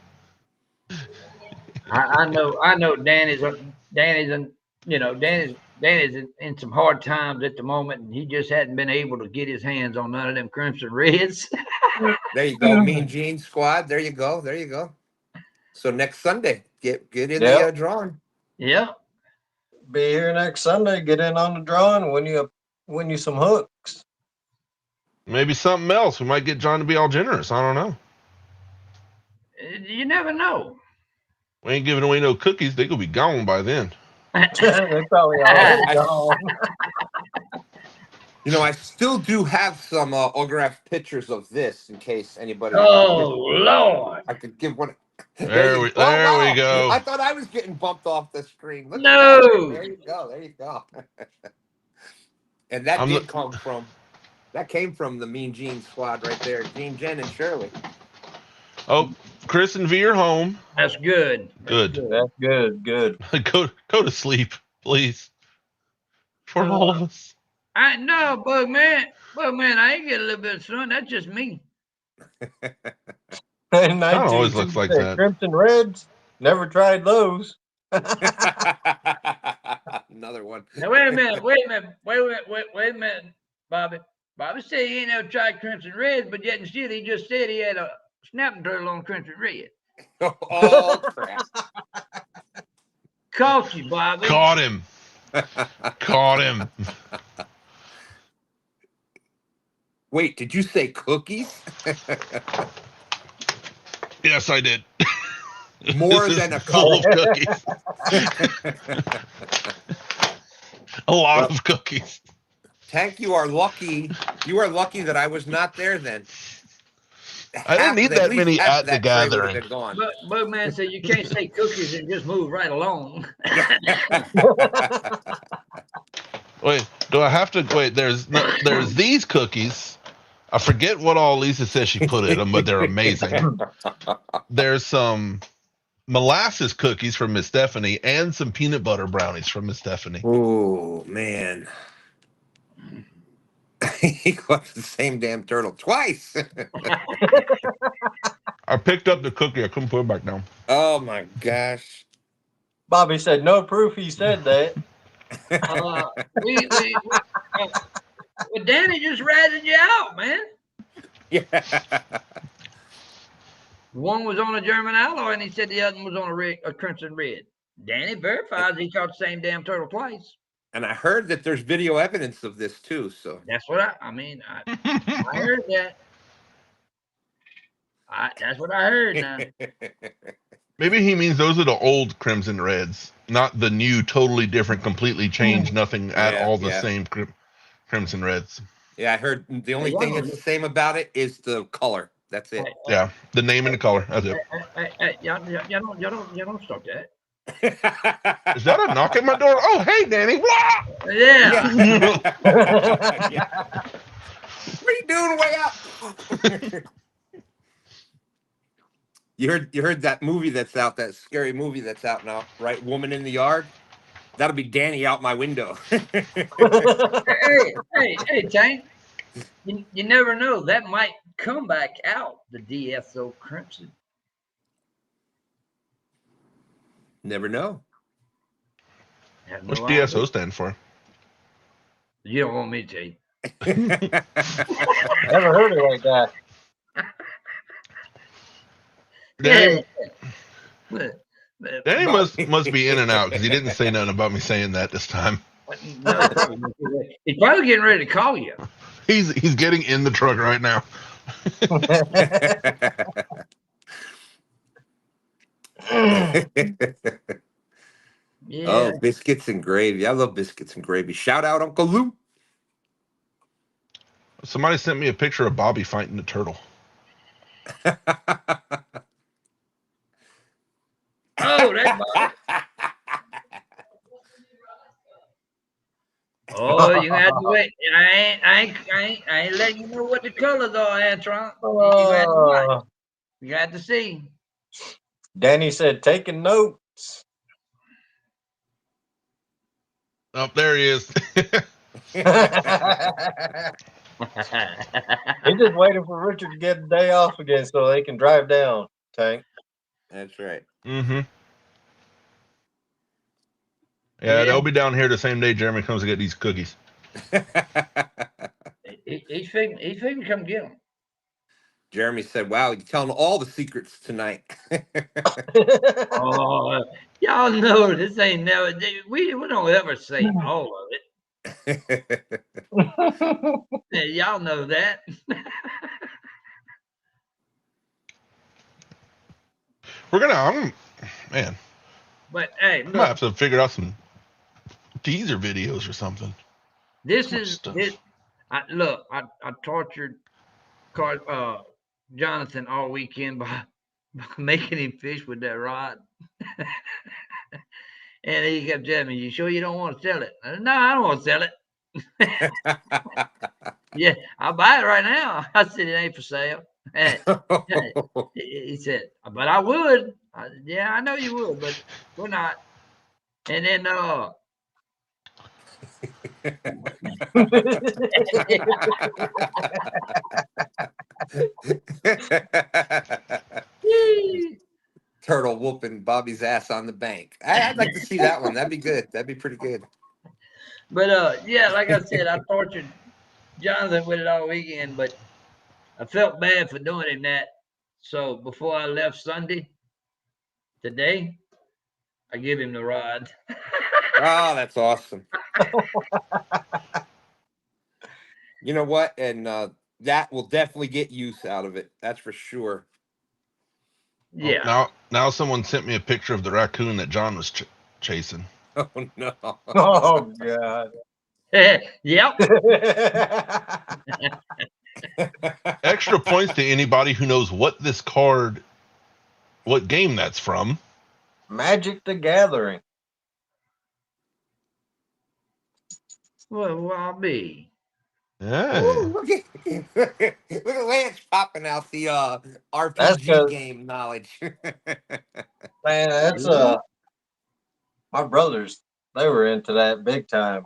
I know Danny's in some hard times at the moment, and he just hadn't been able to get his hands on none of them Crimson Reds. There you go, Mean Gene Squad. There you go. There you go. So next Sunday, get in the drawing. Yeah. Be here next Sunday. Get in on the drawing. Win you some hooks. Maybe something else. We might get John to be all generous. I don't know. You never know. We ain't giving away no cookies. They could be gone by then. They probably already I- gone. You know, I still do have some autographed pictures of this in case anybody. Oh Lord. I could give one. There we wow. go. I thought I was getting bumped off the screen. Look No. at that. There you go. There you go. And that I'm did come from. That came from the Mean Gene squad right there. Gene, Jen, and Shirley. Oh, Chris and V are home. That's good. Good. That's good. Good. Go to sleep, please. For all of us. I know, Bugman. Bugman, I ain't get a little bit of sun. That's just me. In always looks like 1926, that. Crimson Reds. Never tried those. Another one. Now wait a minute. Wait a minute, Bobby. Bobby said he ain't never tried Crimson Red, but yet and still he just said he had a snapping turtle on Crimson Red. Oh crap! Caught you, Bobby. Caught him. Caught him. Wait, did you say cookies? Yes, I did. More This than is a full couple. of cookies. A lot of cookies. Tank, you are lucky. You are lucky that I was not there then. I didn't eat At that least many half at the that tray would've gathering. been gone. But Bugman said you can't say cookies and just move right along. Wait, do I have to wait? There's these cookies. I forget what all Lisa says she put in them, but they're amazing. There's some molasses cookies from Miss Stephanie and some peanut butter brownies from Miss Stephanie. Oh man. He caught the same damn turtle twice. I picked up the cookie. I couldn't put it back down. Oh my gosh. Bobby said no proof he said that. Well, Danny just ratted you out, man. Yeah. One was on a German alloy, and he said the other one was on a Crimson Red. Danny verifies he caught the same damn turtle twice. And I heard that there's video evidence of this too. So That's what I heard that. That's what I heard now. Maybe he means those are the old Crimson Reds, not the new, totally different, completely changed, nothing at Yeah, all the yeah. same Crimson Reds. Yeah, I heard the only Hey, thing y'all that's the same about it is the color. That's it. Yeah, the name and the color. That's it. Hey, y'all don't stop that. Is that a knock at my door? Oh, hey, Danny. Blah! Yeah. Yeah. What are you doing way up? You heard that movie that's out, that scary movie that's out now, right? Woman in the Yard? That'll be Danny out my window. hey, Tank. You never know. That might come back out, the DSO Crimson. Never know. Have no What's idea. DSO stand for? You don't want me to tell you. Never heard of that guy. Danny, But- Danny must be in and out because he didn't say nothing about me saying that this time. No, he's probably getting ready to call you. He's getting in the truck right now. Yeah. Oh, biscuits and gravy. I love biscuits and gravy. Shout out Uncle Lou. Somebody sent me a picture of Bobby fighting the turtle. Oh, that's Oh, you have to wait. I ain't letting you know what the colors are, Antron. You have to watch. You got to see. Danny said, taking notes. Oh, there he is. He's just waiting for Richard to get a day off again so they can drive down, Tank. That's right. Mm-hmm. Yeah, they'll be down here the same day Jeremy comes to get these cookies. He's figuring to come get them. Jeremy said, wow, you're telling all the secrets tonight. Oh, y'all know this ain't never. We don't ever say all of it. Yeah, y'all know that. Man, But hey, I might look, have to figure out some teaser videos or something. this Much is stuff. this. I tortured Jonathan all weekend by making him fish with that rod. And he kept telling me, "You sure you don't want to sell it?" I said, "No, I don't want to sell it." Yeah, I'll buy it right now. I said, "It ain't for sale." He said, "But I would." I said, "Yeah, I know you would, but we're not." And then Turtle whooping Bobby's ass on the bank. I'd like to see that one. That'd be good. That'd be pretty good. but yeah, like I said, I tortured Jonathan with it all weekend, but I felt bad for doing him that. So before I left Sunday, today, I give him the rod. Oh, that's awesome. You know what? And that will definitely get use out of it. That's for sure. Yeah. Now someone sent me a picture of the raccoon that John was chasing. Oh no. Oh God. Yep. Extra points to anybody who knows what game that's from. Magic the Gathering. Well, I'll be. Yeah. Ooh, look at Lance popping out the That's RPG 'cause- game knowledge. Man, that's my brothers. They were into that big time.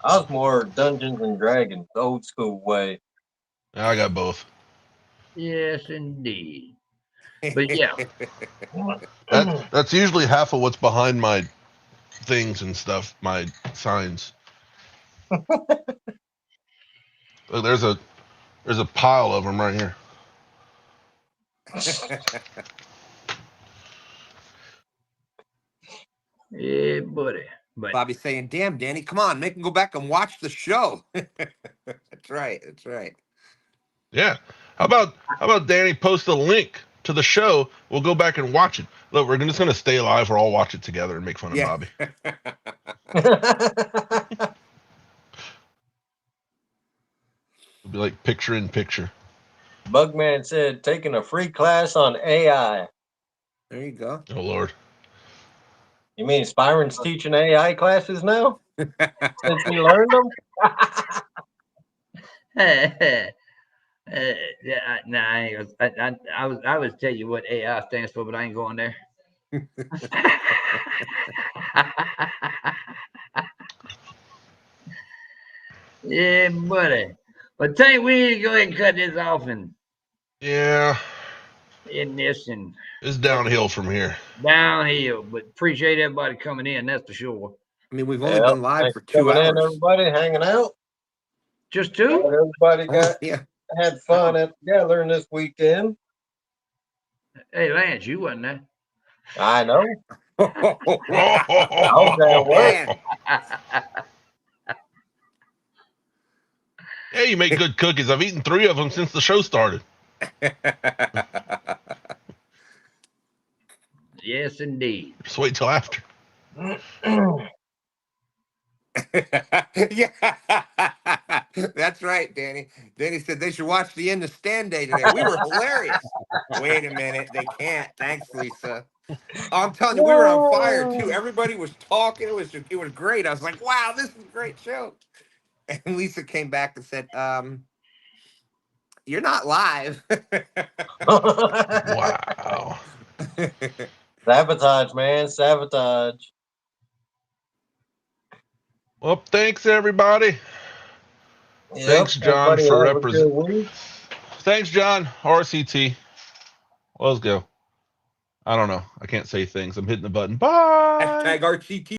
I was more Dungeons and Dragons, the old school way. I got both. Yes, indeed. But yeah, That's usually half of what's behind my things and stuff, my signs. Look, there's a pile of them right here. yeah, buddy. But Bobby's saying, "Damn, Danny, come on, make him go back and watch the show." That's right. That's right. Yeah. How about Danny post a link to the show? We'll go back and watch it. Look, we're just gonna stay alive. We'll all watch it together and make fun of Yeah. Bobby. It'll be like picture in picture. Bugman said taking a free class on AI. There you go. Oh Lord. You mean Spyron's teaching AI classes now? Since he learned them? yeah, nah, I ain't gonna, I was tell you what AI stands for, but I ain't going there. Yeah, buddy. But Tank, we need to go ahead and cut this off and Yeah. in this and It's downhill from here. downhill. But appreciate everybody coming in, that's for sure. I mean, we've only Yep. been live Thanks for for 2 coming hours. in, everybody, hanging out. Just two? Everybody Oh, yeah. had fun at the gathering this weekend. Hey, Lance, you wasn't there. I know. Oh, man. Hey, you make good cookies. I've eaten 3 of them since the show started. Yes, indeed. Just wait till after. Yeah, that's right, Danny. Danny said they should watch the end of Stand Day today. We were hilarious. Wait a minute, they can't. Thanks, Lisa. Oh, I'm telling you, we were on fire too. Everybody was talking. It was great. I was like, wow, this is a great show. And Lisa came back and said, "You're not live." Wow. Sabotage, man. Sabotage. Well, thanks everybody. Yep, Thanks, John, everybody for have a good week. Thanks, John. RCT. Let's go. I don't know. I can't say things. I'm hitting the button. Bye. Hashtag RCT.